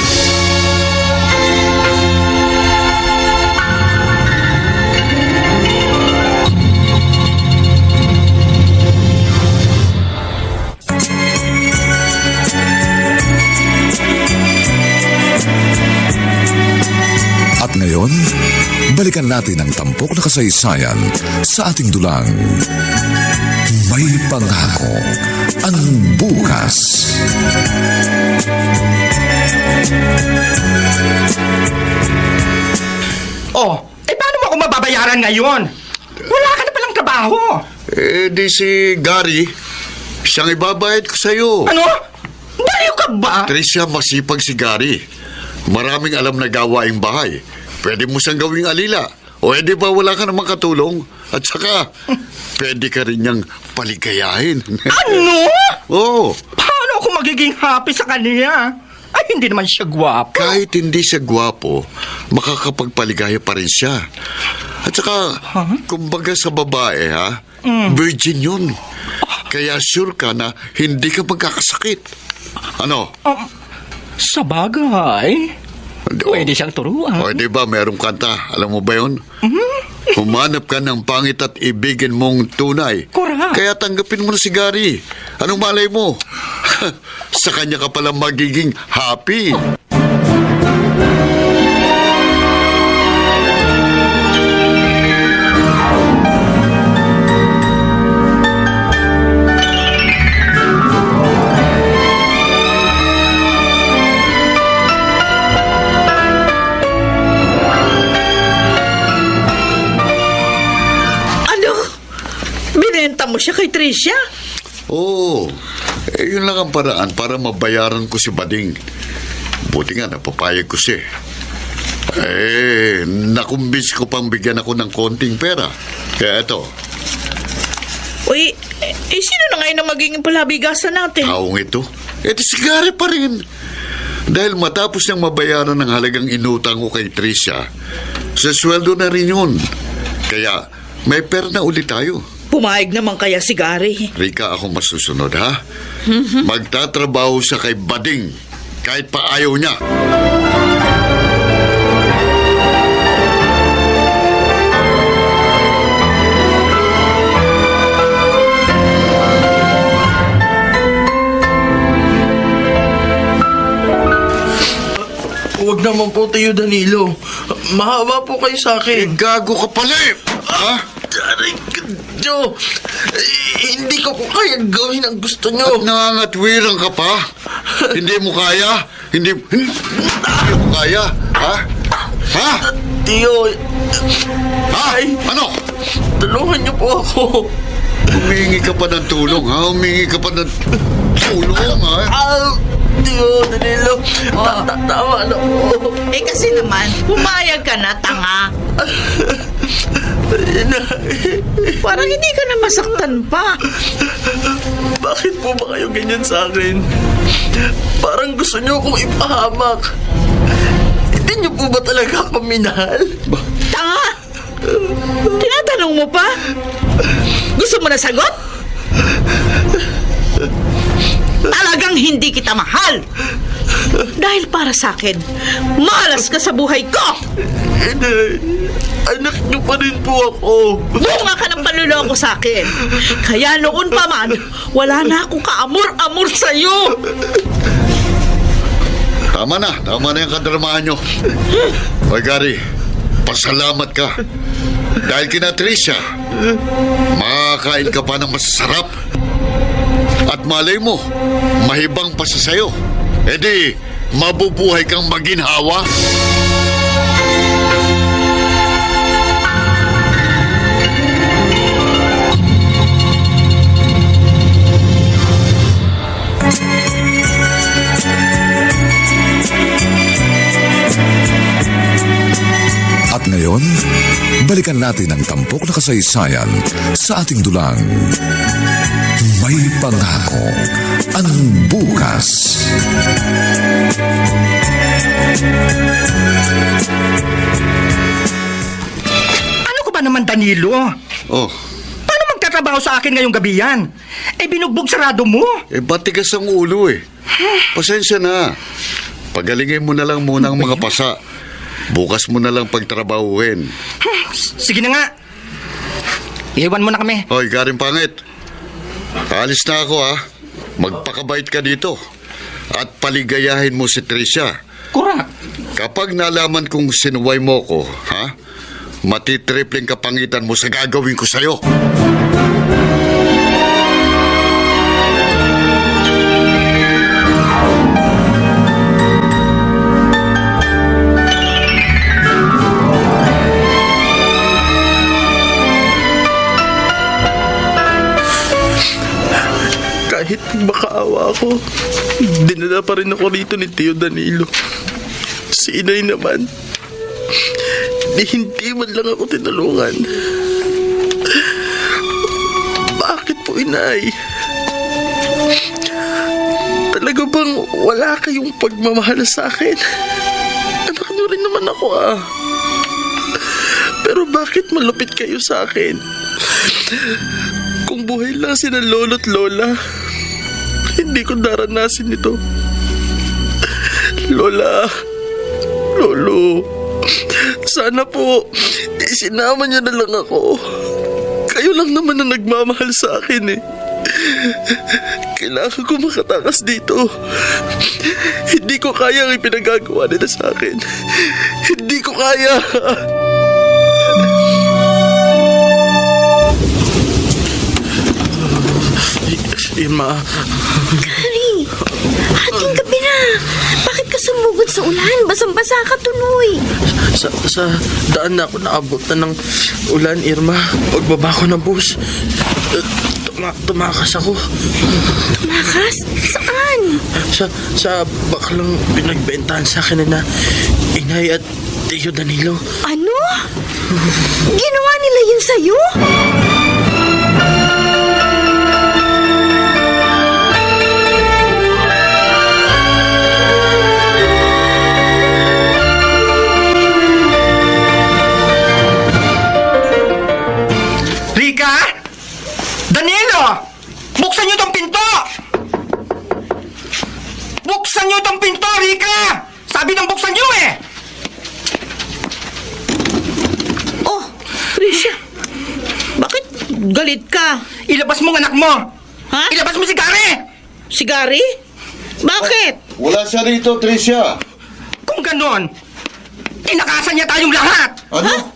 At ngayon, balikan natin ang tampok na kasaysayan sa ating dulang. May pangako ang bukas. Paano mo ako mababayaran ngayon? Wala ka na palang trabaho. Di si Gary, siyang ibabayad ko sa'yo. Ano? Baliw ka ba? Tricia, masipag si Gary. Maraming alam na gawaing bahay. Pwede mo siyang gawing alila. O edi ba wala ka namang katulong? At saka, pwede ka rin niyang paligayahin. Ano? Oo. Paano ako magiging happy sa kanya? Ay, hindi naman siya gwapo. Kahit hindi siya gwapo, makakapagpaligaya pa rin siya. At saka, kumbaga sa babae, virgin yun. Kaya sure ka na hindi ka magkakasakit. Ano? Sa bagay, pwede siyang turuan. O, di ba, merong kanta. Alam mo ba yun? Humanap ka ng pangit at ibigin mong tunay. Correct. Kaya tanggapin mo na si Gary. Anong malay mo? Sa kanya ka pala magiging happy. Ano? Binenta mo siya kay Tricia? Oo. Yun lang ang paraan para mabayaran ko si Bading. Buti nga, napapayag ko siya. Nakumbis ko pang bigyan ako ng konting pera. Kaya eto, Uy, sino na ngayon ang magiging palabigasan natin? taong ito. Di si Gary pa rin. Dahil matapos niyang mabayaran ng halagang inutang ko kay Tricia, sa sweldo na rin yun. Kaya may pera na ulit tayo. Pumayag naman kaya si Gary. Rika, ako masusunod, ha? Magtatrabaho siya kay Bading kahit pa ayaw niya. Huwag naman po, Tio Danilo. Mahaba po kayo sa akin. Gago ka pala eh! Ha? Aray ka, Joe. Hindi ko po kaya gawin ang gusto nyo. At nangangatwirang ka pa? Hindi mo kaya? Hindi mo kaya? Ha? Ha? Tio, Ha? Ano? tulungan niyo po ako. Humingi ka pa ng tulong, ha? Humingi ka pa ng tulong, ha? Tio Danilo, tama na po. Eh kasi naman, pumayag ka na, tanga. Parang hindi ka na masaktan pa. Bakit po ba kayo ganyan sa akin? Parang gusto niyo akong ipahamak. Hindi niyo po ba talaga ako minahal? Tanga! Tinatanong mo pa? Gusto mo na sagot? Talagang hindi kita mahal. Dahil para sa akin, malas ka sa buhay ko. Inay, anak niyo pa rin po ako. Bunga ka ng panluloko sa akin. Kaya noon pa man, wala na akong kaamor-amor sa'yo. Tama na yung kadramahan nyo. Hoy, Gary, pasalamat ka. Dahil kina Tricia, makakain ka pa ng masasarap. At malay mo, mahibang pa siya sa'yo. E di, mabubuhay kang maginhawa. At ngayon, balikan natin ang tampok na kasaysayan sa ating dulang. May pangako ang bukas. Ano ko ba naman, Danilo? Oh, Paano magtatrabaho sa akin ngayong gabi yan? Eh, binugbog sarado mo. batigas ang ulo eh. Pasensya na. Pagalingin mo na lang muna ang mga pasa. Bukas mo na lang pagtrabahuhin. Sige na nga. Iwan mo na kami. Hoy, Garing Pangit. Alis na ako, ha. Magpakabait ka dito. At paligayahin mo si Tricia. Kura. Kapag nalaman kong sinuway mo ko, ha? Matitripling kapangitan mo sa gagawin ko sa'yo. Kahit makaawa ako, dinala pa rin ako rito ni Tio Danilo. Si Inay naman, hindi man lang ako tinulungan. Bakit po, Inay? Talaga bang wala kayong pagmamahal sa akin? Anak niyo rin naman ako, ah. Pero bakit malupit kayo sa akin? Kung buhay lang sina lolo't lola, hindi ko daranasin ito. Lola, lolo, sana po isinama niyo na lang ako. Kayo lang naman na nagmamahal sa akin eh. Kailangan ko makatakas dito. Hindi ko kaya ang ipinagagawa nila sa akin. Hindi ko kaya. Irma. Gary, hating gabi na. Bakit ka sumugod sa ulan? Basang-basa ka tuloy. Sa daan na ako naabutan ng ulan, Irma. Pagbaba ko ng bus, tumakas ako. Tumakas? Saan? Sa baklang pinagbentahan sa akin na Inay at Tio Danilo. Ano? Ginawa nila yun sa'yo? galit ka? Ilabas mo ang anak mo! Ha? Ilabas mo si Gary! Si Gary? Bakit? Wala siya rito, Tricia. Kung ganon, tinakasan niya tayong lahat! Ano?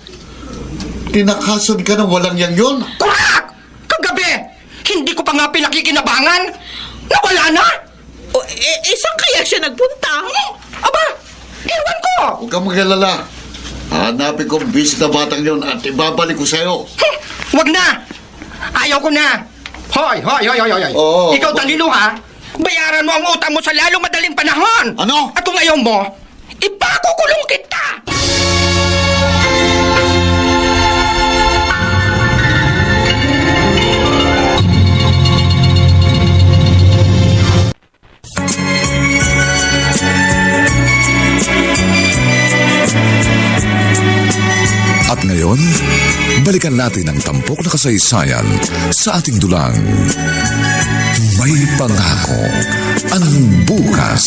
Tinakasan ka ng walang yang yun? Kurak! Kagabi, hindi ko pa nga pinakikinabangan! Nawala na! Saan kaya siya nagpunta? Aba, ewan ko! Huwag kang mag-alala. Hanapin ko ang bis na batang yun at ibabalik ko sa'yo. Wag na! Ayaw ko na! Hoy! Oo. Ikaw talino ha? Bayaran mo ang utang mo sa lalong madaling panahon! Ano? At kung ayaw mo, ipakukulong kita! At ngayon, balikan natin ang tampok na kasaysayan sa ating dulang. May pangako ang bukas.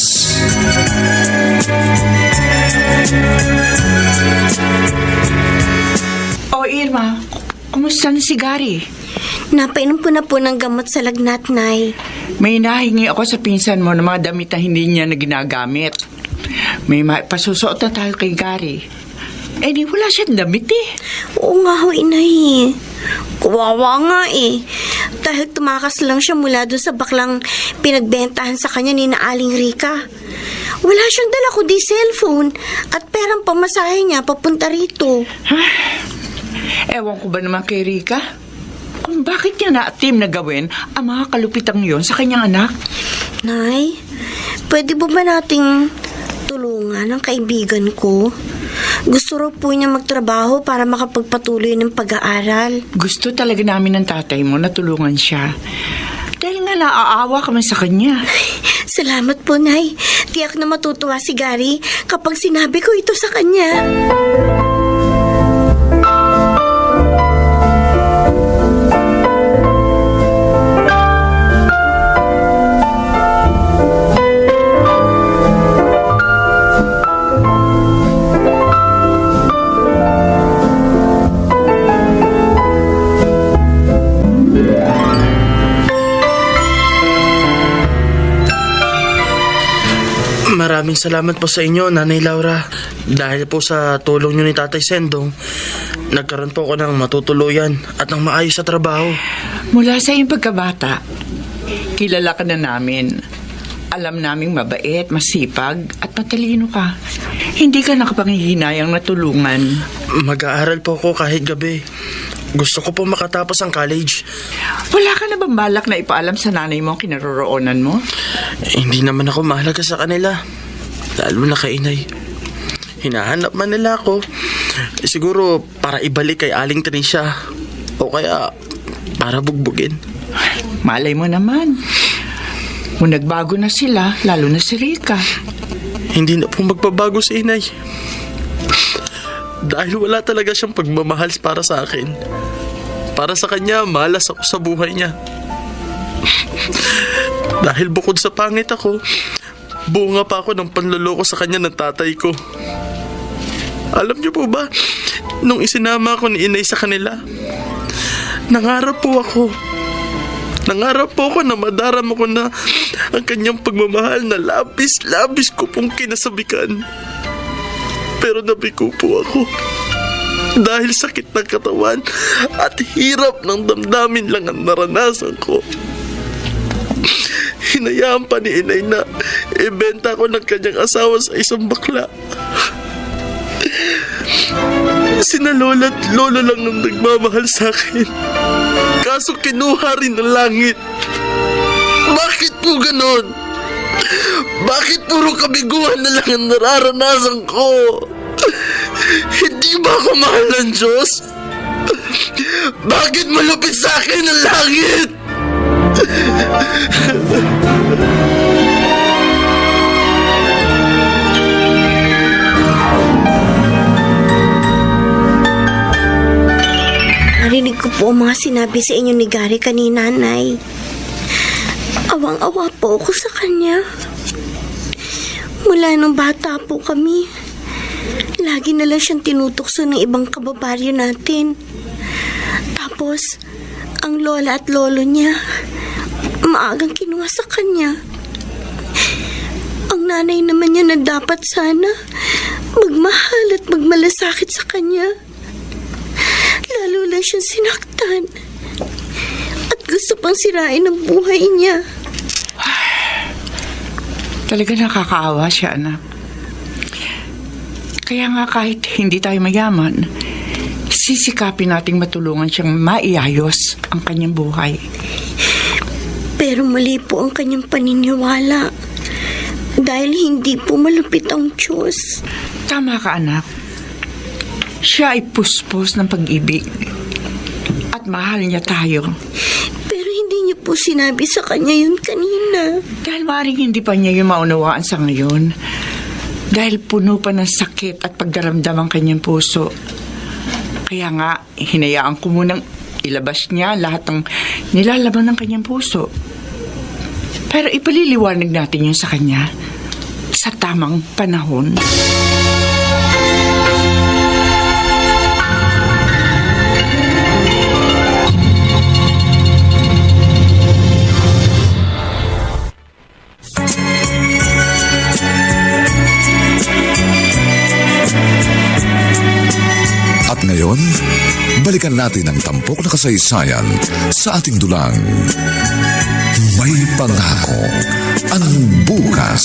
O Irma, kumusta na si Gary? Napainom ko na po ng gamot sa lagnat, Nay. May nahingi ako sa pinsan mo ng mga damit na hindi niya na ginagamit. May pasusuot na tayo kay Gary. Di wala siyang damit eh. Oo nga ho, Inay. Kawawa nga eh. Dahil tumakas lang siya mula doon sa baklang pinagbentahan sa kanya ni na Aling Rika. Wala siyang dala kundi cellphone at perang pamasahe niya papunta rito. Ewan ko ba naman kay Rika? Kung bakit niya na-attempt na gawin ang mga kalupitang yon sa kanyang anak? Nay, pwede ba nating tulungan ang kaibigan ko? Gusto raw po niya magtrabaho para makapagpatuloy ng pag-aaral. Gusto talaga namin ng tatay mo na tulungan siya. Dahil nga naaawa kami sa kanya. Salamat po, Nay. Tiyak na matutuwa si Gary kapag sinabi ko ito sa kanya. Maraming salamat po sa inyo, Nanay Laura. Dahil po sa tulong nyo ni Tatay Sendong, nagkaroon po ako ng matutuluyan at ng maayos sa trabaho. Mula sa iyong pagkabata, kilala ka na namin. Alam naming mabait, masipag at matalino ka. Hindi ka nakapanghihinayang na tulungan. Mag-aaral po ako kahit gabi. Gusto ko po makatapos ang college. Wala ka na bang balak na ipaalam sa nanay mo ang kinaroroonan mo? Hindi naman ako mahalaga sa kanila. Lalo na kay Inay. Hinahanap man nila ako. Siguro para ibalik kay Aling Tricia. O kaya para bugbugin. Malay mo naman. Kung nagbago na sila, lalo na si Rika. Hindi na po magbabago si Inay. Dahil wala talaga siyang pagmamahal para sa akin. Para sa kanya, malas ako sa buhay niya. Dahil bukod sa pangit ako, bunga pa ako ng panloloko sa kanya ng tatay ko. Alam niyo po ba, nung isinama ko ni Inay sa kanila, nangarap po ako na madarama ko na ang kanyang pagmamahal na labis-labis ko pong kinasabikan. Pero nabigo po ako. Dahil sakit ng katawan at hirap ng damdamin lang ang naranasan ko. Hinayaan pa ni Inay na ibenta ko ng kanyang asawa sa isang bakla. Sina lola at lolo lang ang nagmamahal sa akin. Kaso kinuha rin ng langit. Bakit po ganon? Bakit puro kabiguan na lang ang nararanasan ko? Hindi ba ako mahal ng Diyos? Bakit malupit sa akin ang langit? Narinig ko po ang mga sinabi sa inyo ni Gary kanina, Nay. Awang-awa po ako sa kanya. Mula nung bata po kami, lagi na lang siyang tinutokso ng ibang kababaryo natin. Tapos, ng lola at lolo niya. Maagang kinuha sa kanya. Ang nanay naman niya na dapat sana magmahal at magmalasakit sa kanya. Lalo lang siyang sinaktan. At gusto pang sirain ang buhay niya. Talaga nakakaawa siya, anak. Kaya nga kahit hindi tayo mayaman, sisikapin nating matulungan siyang maiayos ang kanyang buhay. Pero mali po ang kanyang paniniwala. Dahil hindi po malupit ang Diyos. Tama ka, anak. Siya ay puspos ng pag-ibig. At mahal niya tayo. Pero hindi niyo po sinabi sa kanya yun kanina. Dahil maaaring hindi pa niya yung maunawaan sa ngayon. Dahil puno pa ng sakit at pagdaramdam ang kanyang puso. Kaya nga, hinayaan ko munang ilabas niya lahat ng nilalaman ng kanyang puso. Pero ipaliliwanag natin yun sa kanya sa tamang panahon. At ngayon, balikan natin ang tampok na kasaysayan sa ating dulang. May pangako ang bukas.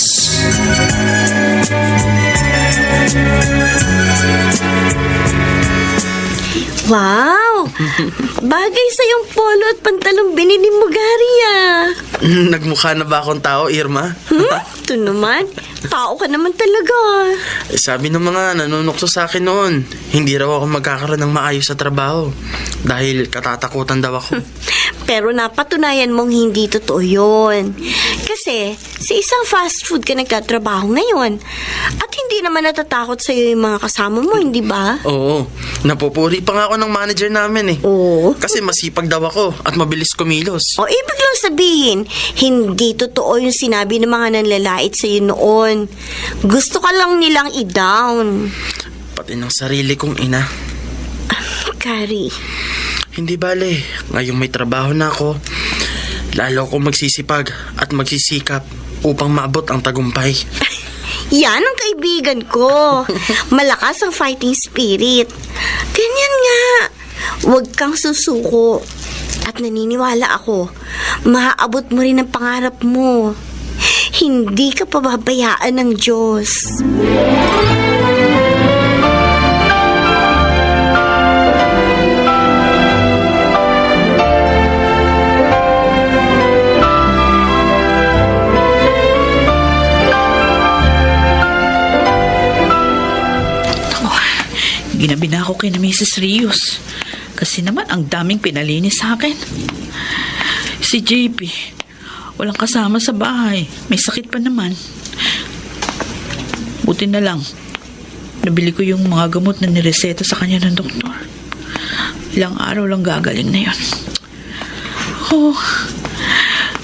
Wow! Bagay sa yung polo at pantalong binili mo, Gary, ah. Nagmukha na ba akong tao, Irma? Ito naman. Tao ka naman talaga. Sabi ng mga nanunukso sa akin noon, hindi raw ako magkakaroon ng maayos sa trabaho dahil katatakutan daw ako. Pero napatunayan mong hindi totoo yun. Kasi sa isang fast food ka nagtatrabaho ngayon. At hindi naman natatakot sa'yo yung mga kasama mo, hindi ba? Oo, napupuri pa nga ako ng manager namin eh. Oo. Kasi masipag daw ako at mabilis kumilos. O ibig lang sabihin, hindi totoo yung sinabi ng mga nanlalait sa'yo noon. Gusto ka lang nilang i-down. Pati ng sarili kong ina. Gary. Hindi bale, ngayong may trabaho na ako, lalo akong magsisipag at magsisikap upang maabot ang tagumpay. Yan ang kaibigan ko. Malakas ang fighting spirit. Ganyan nga. Huwag kang susuko. At naniniwala ako, maaabot mo rin ang pangarap mo. Hindi ka pababayaan ng Diyos. Ginabi na ako kay na Mrs. Rios. Kasi naman ang daming pinalinis sa akin. Si JP, walang kasama sa bahay. May sakit pa naman. Buti na lang, nabili ko yung mga gamot na nireseta sa kanya ng doktor. Ilang araw lang gagaling na yun. Oh,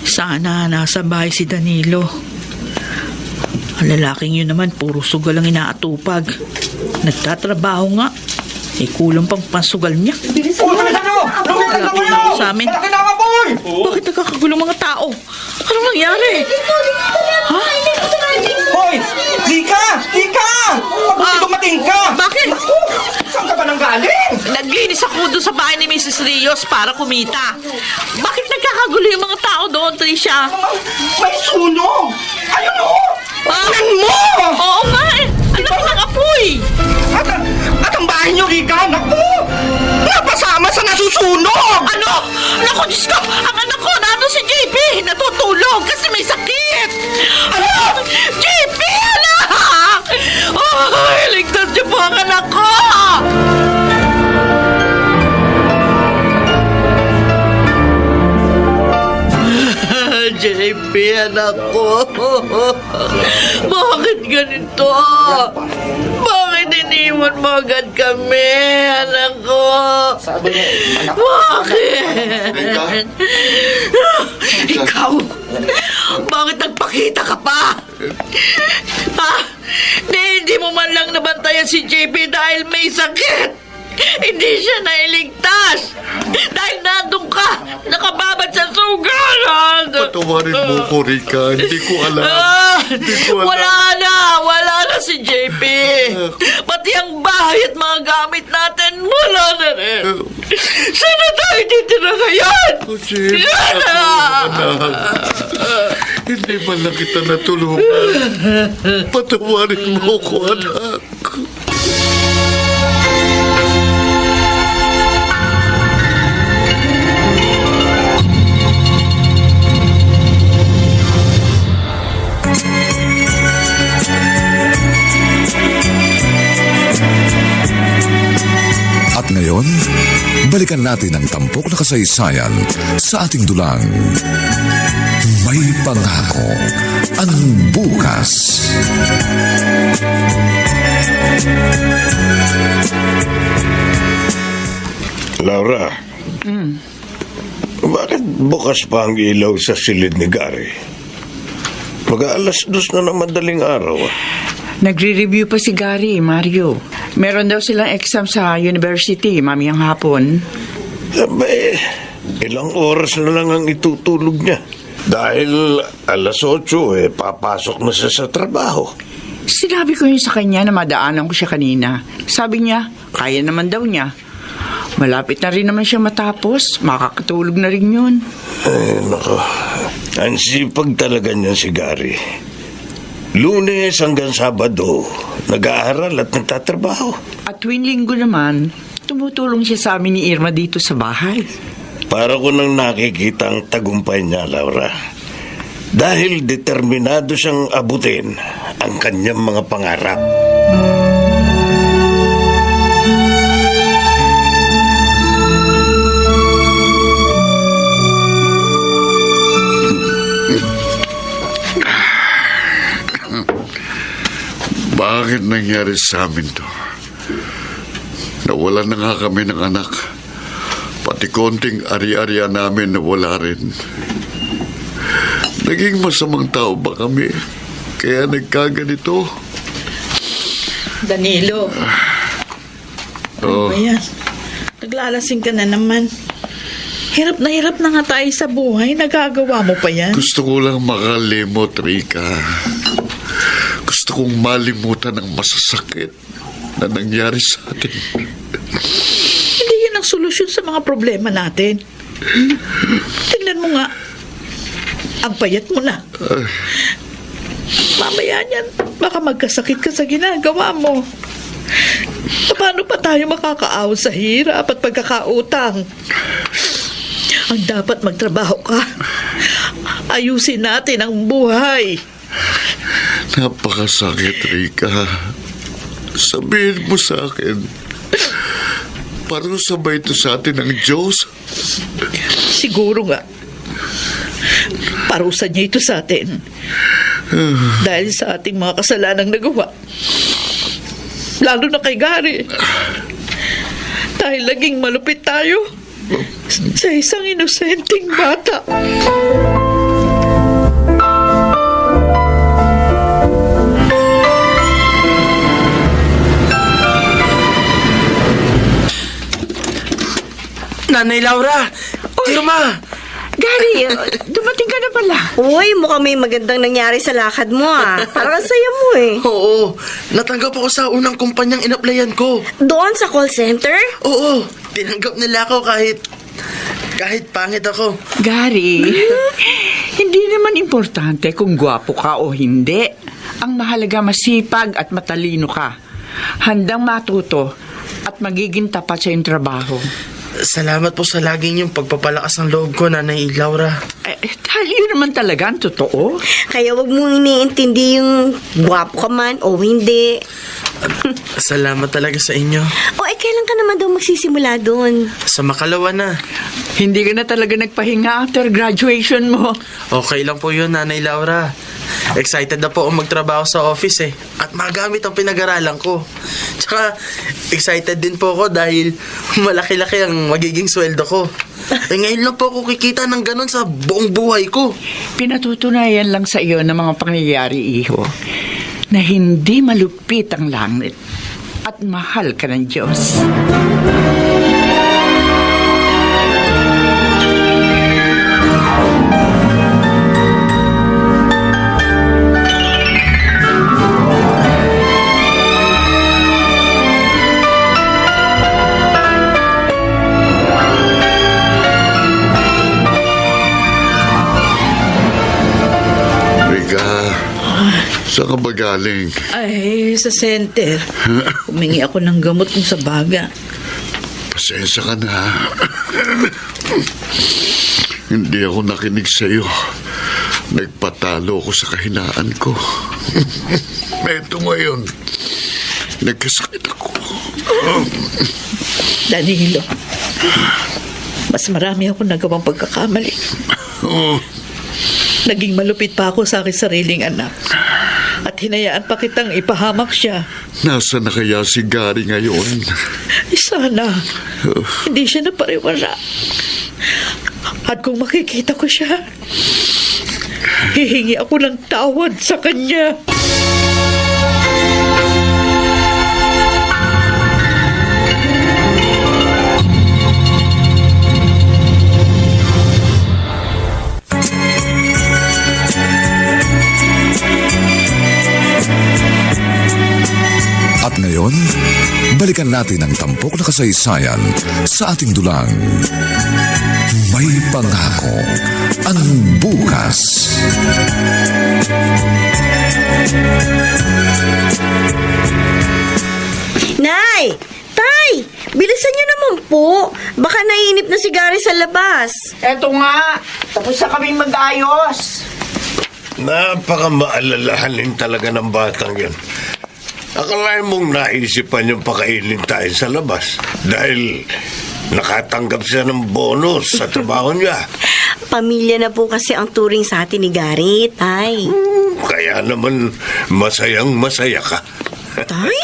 sana nasa bahay si Danilo. Ang lalaking yun naman, puro sugal ang inaatupag. Nagtatrabaho nga. Eh, kulang pang pansugal niya. Sa amin. Bakit nagkakagulo mga tao? Anong nangyari? Ha? Hoy! Lika! Lika! Pag dumating ka! Bakit? Saan ka ba nang galing? Naglinis ako doon sa bahay ni Mrs. Rios para kumita. Bakit nagkakagulo yung mga tao doon, Tricia? May sunog! Ayun o! Tingnan mo! Oo nga eh. Ang laki ng apoy. At ang bahay niyo, Rika, naku! Napasama sa nasusunog! Ano? Naku, Diyos ko! Ang anak ko, nandun si JP! Natutulog kasi may sakit! Ano? JP, anak! Ay, ligtas niyo po ang anak ko! JP, anak ko. Bakit ganito? Bakit iniwan mo agad kami, anak ko? Bakit? Ikaw, bakit nagpakita ka pa? Ha? Hindi mo man lang nabantayan si JP dahil may sakit. Hindi siya nailigtas! Dahil nandun ka, nakababad sa sugalan! Patawarin mo ko, Rika. Hindi ko alam. Hindi ko alam. Wala na si JP. Pati ang bahay at mga gamit natin, wala na rin. Saan na tayo titira ngayon? Kasi, anak. Hindi man lang kita natulungan. Patawarin mo ko, anak. At ngayon, balikan natin ang tampok na kasaysayan sa ating dulang. May pangako ang bukas. Laura, bakit bukas pa ang ilaw sa silid ni Gary? Mag-aalas 2 na ng madaling araw. Nagre-review pa si Gary, Mario. Meron daw silang exam sa university, mamayang hapon. Ilang oras na lang ang itutulog niya. Dahil alas 8, papasok na siya sa trabaho. Sinabi ko yun sa kanya na madaanan ko siya kanina. Sabi niya, kaya naman daw niya. Malapit na rin naman siya matapos. Makakatulog na rin yun. Nako. Ang sipag talaga niya si Gary. Lunes hanggang Sabado, nag-aaral at nagtatrabaho. At tuwing linggo naman, tumutulong siya sa amin ni Irma dito sa bahay. Para ko nang nakikita ang tagumpay niya, Laura. Dahil determinado siyang abutin ang kanyang mga pangarap. Bakit nangyari sa amin to? Nawalan na nga kami ng anak. Pati konting ari-arian namin nawala rin. Naging masamang tao ba kami? Kaya nagkaganito? Danilo. Ano ba yan? Naglalasing ka na naman. Hirap na nga tayo sa buhay. Nagagawa mo pa yan? Gusto ko lang makalimot, Rika. Gusto kong malimutan ang masasakit na nangyari sa atin. Hindi yan ang solusyon sa mga problema natin. Tingnan mo nga. Ang payat mo na. Mamaya niyan, baka magkasakit ka sa ginagawa mo. Paano pa tayo makakaahon sa hirap at pagkakautang? Ang dapat magtrabaho ka. Ayusin natin ang buhay. Napakasakit, Rika. Sabihin mo sa akin, parusa ba ito sa atin ng Diyos? Siguro nga. Parusa niya ito sa atin. Dahil sa ating mga kasalanang nagawa. Lalo na kay Gary. Dahil laging malupit tayo sa isang inosenteng bata. Nanay Laura! Irma! Gary, dumating ka na pala. Uy, mukhang may magandang nangyari sa lakad mo Parang ang saya mo Oo, natanggap ako sa unang kumpanyang inaplayan ko. Doon sa call center? Oo, tinanggap nila ako kahit pangit ako. Gary, hindi naman importante kung gwapo ka o hindi. Ang mahalaga masipag at matalino ka. Handang matuto at magiging tapat sa iyong trabaho. Salamat po sa laging yung pagpapalakas ng loob ko, Nanay Laura. Dahil yun naman talaga ang totoo. Kaya wag mong iniintindi yung gwapo ka man o hindi. Salamat talaga sa inyo. Kailan ka naman daw magsisimula doon? Sa Makalawa na. Hindi ka na talaga nagpahinga after graduation mo. Okay lang po yun, Nanay Laura. Excited na po akong magtrabaho sa office at magamit ang pinag-aralan ko. Tsaka excited din po ako dahil malaki-laki ang magiging sweldo ko. Ngayon lang po ako kikita ng ganun sa buong buhay ko. Pinatutunayan lang sa iyo ng mga pangyayari, iho, na hindi malupit ang langit. at mahal ka ng Diyos. Rika, saan ka ba galing? Ay, sa center. Humingi ako ng gamot mo sa baga. Pasensya ka na. Hindi ako nakinig sa'yo. Nagpatalo ako sa kahinaan ko. Eto ngayon, nagkasakit ako. Danilo, mas marami ako nagawang pagkakamali. Naging malupit pa ako sa aking sariling anak. At hinayaan pa kitang ipahamak siya. Nasa na kaya si Gary ngayon? Sana, hindi siya napariwara. At kung makikita ko siya, hihingi ako ng tawad sa kanya. At ngayon, balikan natin ang tampok na kasaysayan sa ating dulang. May pangako ang bukas. Nay! Tay! Bilisan niyo naman po. Baka naiinip na si Gary sa labas. Eto nga, tapos na kaming mag-ayos. Napaka-maalalahanin talaga ng batang yan. Akalain mong naisipan yung pakainin tayo sa labas dahil nakatanggap siya ng bonus sa trabaho niya. Pamilya na po kasi ang turing sa atin ni Gary, Tay. Kaya naman masayang-masaya ka. Tay?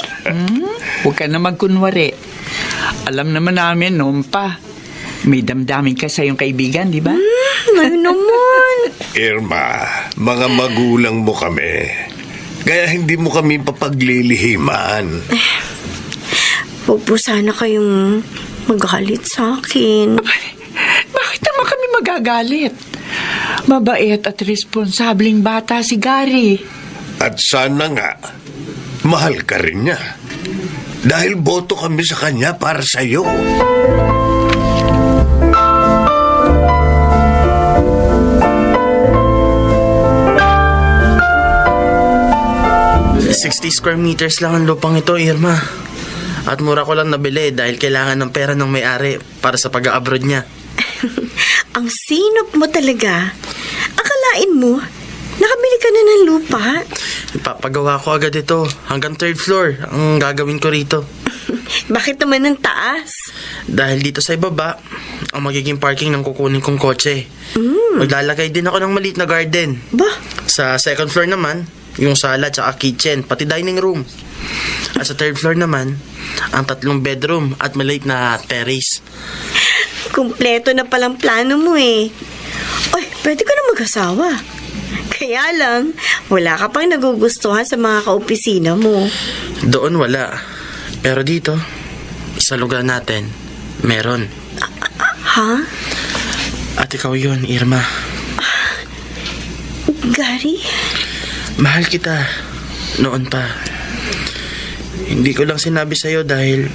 Huwag ka na magkunwari. Alam naman namin noon pa. May damdamin ka sa iyong kaibigan, di ba? Ngayon naman. Irma, mga magulang mo kami. Kaya hindi mo kami papaglilihiman. Huwag po sana kayong magalit sa akin. Bakit naman kami magagalit? Mabait at responsabling bata si Gary. At sana nga, mahal ka rin niya. Dahil boto kami sa kanya para sa'yo. $60 square meters lang ang lupang ito, Irma. At mura ko lang nabili dahil kailangan ng pera ng may-ari para sa pag-abroad niya. Ang sinop mo talaga. Akalain mo, nakabili ka na ng lupa? Ipapagawa ko agad ito. Hanggang 3rd floor ang gagawin ko rito. Bakit naman ng taas? Dahil dito sa ibaba, ang magiging parking ng kukunin kong kotse. Maglalagay din ako ng maliit na garden. Ba? Sa 2nd floor naman, yung sala tsaka kitchen, pati dining room. At sa 3rd floor naman, ang 3 bedroom at maliit na terrace. Kumpleto na palang plano mo eh. Ay, pwede ka na mag-asawa. Kaya lang, wala ka pang nagugustuhan sa mga kaopisina mo. Doon wala. Pero dito, sa lugar natin, meron. Ha? At ikaw yun, Irma. Gary? Mahal kita. Noon pa. Hindi ko lang sinabi sa'yo dahil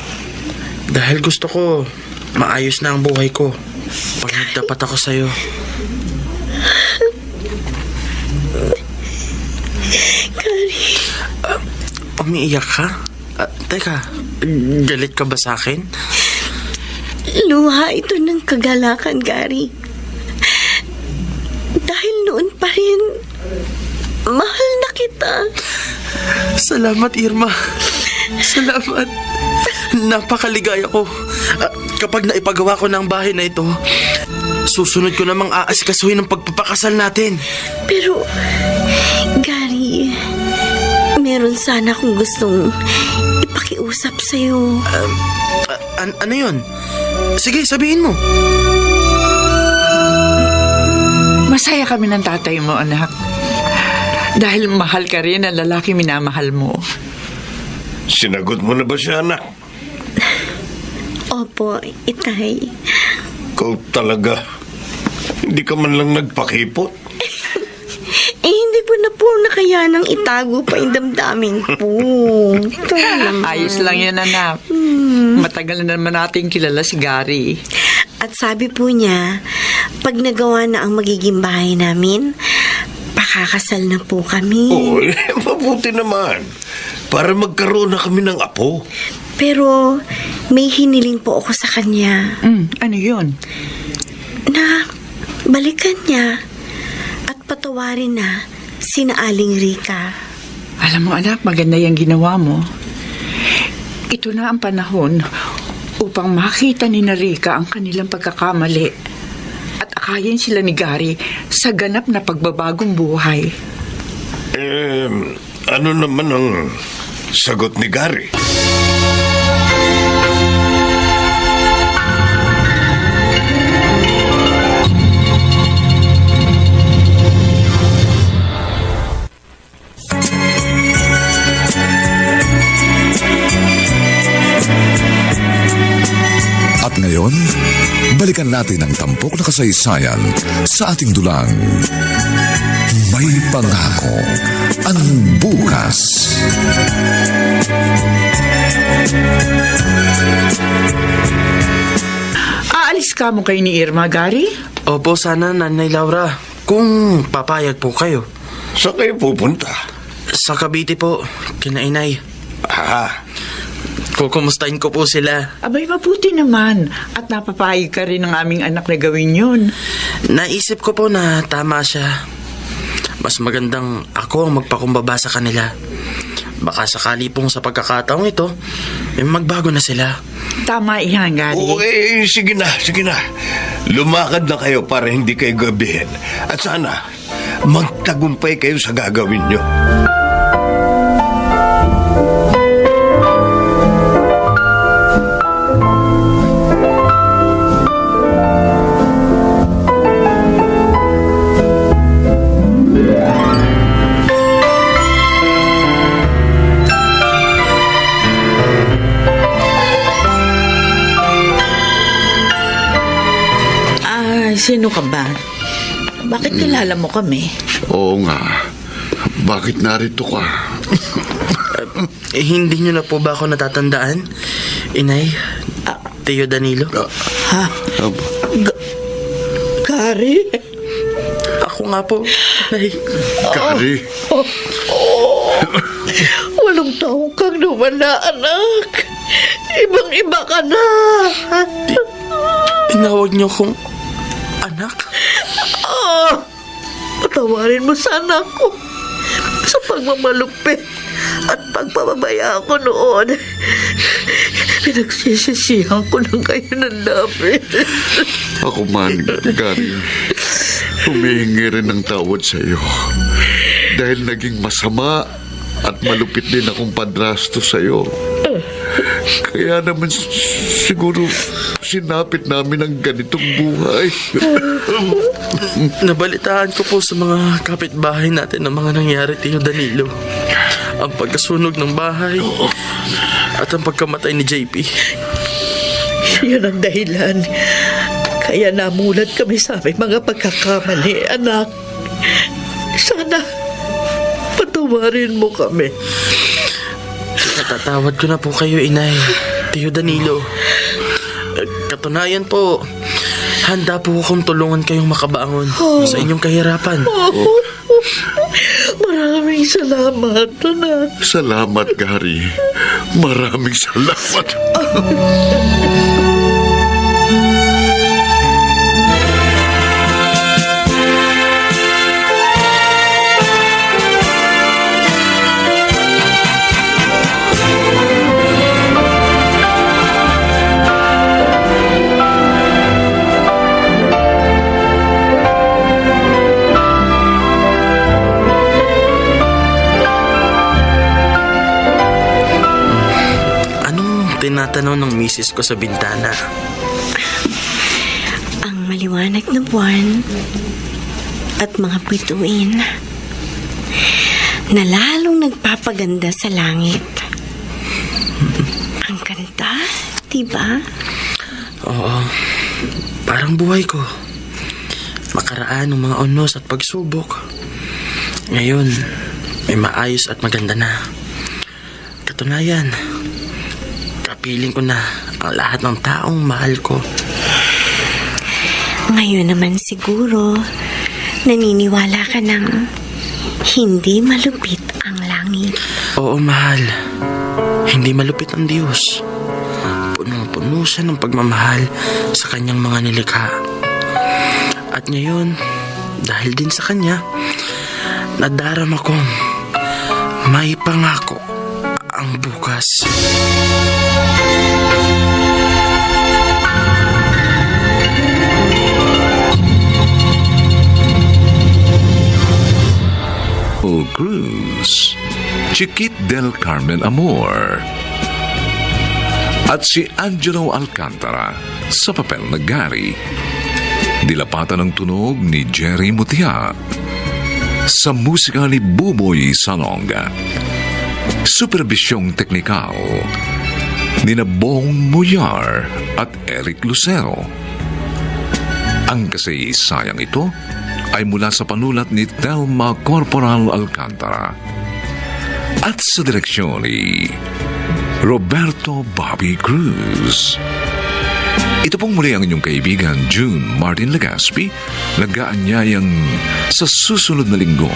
gusto ko maayos na ang buhay ko. Pag nagdapat ako sa'yo. Gary? Umiiyak ka? Teka, galit ka ba sa akin? Luha ito ng kagalakan, Gary. Dahil noon pa rin, mahal na kita. Salamat, Irma. Salamat. Napakaligaya ko. Kapag naipagawa ko ng bahay na ito, susunod ko namang aasikasuhin ang pagpapakasal natin. Pero, Gary, meron sana akong gustong ipakiusap sa'yo. Ano yun? Sige, sabihin mo. Masaya kami ng tatay mo, anak. Dahil mahal ka rin ang lalaki minamahal mo. Sinagot mo na ba siya, anak? Opo, Itay. Ikaw talaga. Hindi ka man lang nagpakipot. Hindi ko na po nakayanang itago pa yung damdamin po. Ito lang. Ayos lang yan, anak. Matagal na naman natin kilala si Gary. At sabi po niya, pag nagawa na ang magiging bahay namin, pakakasal na po kami. Oo, mabuti naman. Para magkaroon na kami ng apo. Pero may hiniling po ako sa kanya Ano yun? na balikan niya at patawarin na sina Aling Rica. Alam mo, anak, maganda yung ginawa mo. Ito na ang panahon upang makita ni Rica ang kanilang pagkakamali at akayin sila ni Gary sa ganap na pagbabagong buhay. Ano naman ang sagot ni Gary? At ngayon, balikan natin ang tampok na kasaysayan sa ating dulang. May pangako ang bukas. Aalis ka mo kay ni Irma, Gary? Opo, sana, Nanay Laura. Kung papayag po kayo. Saan kayo pupunta? Sa Cavite po, kina Inay. Kukumustahin ko po sila. Abay, mabuti naman. At napapayag ka rin ng aming anak na gawin yun. Naisip ko po na tama siya. Mas magandang ako ang magpakumbaba sa kanila. Baka sakali pong sa pagkakataong ito, magbago na sila. Tama iyan, Gary. Oo, sige na. Lumakad na kayo para hindi kayo gabihin. At sana, magtagumpay kayo sa gagawin nyo. Sino ka ba? Bakit kilala mo kami? Oo nga. Bakit narito ka? Hindi nyo na po ba ako natatandaan? Inay? Tio Danilo? Ha? Gary? Ako nga po, Inay. Gary. Walang taong kang nawala, anak. Ibang-iba ka na. Tinawag niyo kong anak? Patawarin mo sana ako sa pagmamalupit at pagpapabaya ko noon. Pinagsisisihan ko na kayo ng labi. Ako man, Gary, humihingi rin ng tawad sa iyo. Dahil naging masama at malupit din akong padrasto sa iyo. Kaya naman siguro sinapit namin ang ganitong buhay. Nabalitaan ko po sa mga kapitbahay natin ang mga nangyari, Tio Danilo. Ang pagkasunog ng bahay at ang pagkamatay ni JP. Yan ang dahilan. Kaya namulat kami sa aming mga pagkakamali, anak. Sana patawarin mo kami. Natatawad ko na po kayo, Inay. Tio Danilo. Katunayan po, handa po akong tulungan kayong makabangon sa inyong kahirapan. Maraming salamat, anak. Salamat, Gary. Maraming salamat. Tinatanong ng misis ko sa bintana. Ang maliwanag na buwan at mga bituin na lalong nagpapaganda sa langit. diba? Oo, parang buhay ko. Makaraan ng mga unos at pagsubok. Ngayon, may maayos at maganda na. Katunayan, kapiling ko na ang lahat ng taong mahal ko. Ngayon naman siguro, naniniwala ka ng hindi malupit ang langit. Oo, mahal. Hindi malupit ang Diyos. Punong-puno siya ng pagmamahal sa kanyang mga nilikha. At ngayon, dahil din sa kanya, nadarama kong may pangako ang bukas. Cruz, Chiquit del Carmen Amor, at si Angelo Alcantara sa papel na Gary. Dilapatan ng tunog ni Jerry Mutia. Sa musika ni Buboy Salonga. Supervisyong teknikal ni Bong Muyar at Eric Lucero. Ang kasaysayang ito ay mula sa panulat ni Telma Corporal Alcantara at sa direksyon ni Roberto Bobby Cruz. Ito pong muli ang inyong kaibigan June Martin Legaspi, nag-aanyayang sa susunod na linggo.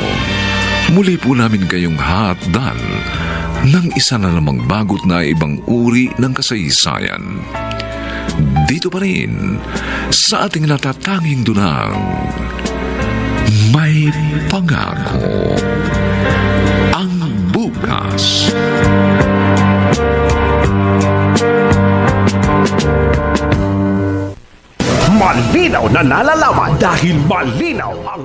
Muli po namin kayong hatdan ng isa na namang bagot na ibang uri ng kasaysayan. Dito pa rin sa ating natatanging dunang may pangako ang bukas. Malinaw na nalalaman dahil malinaw ang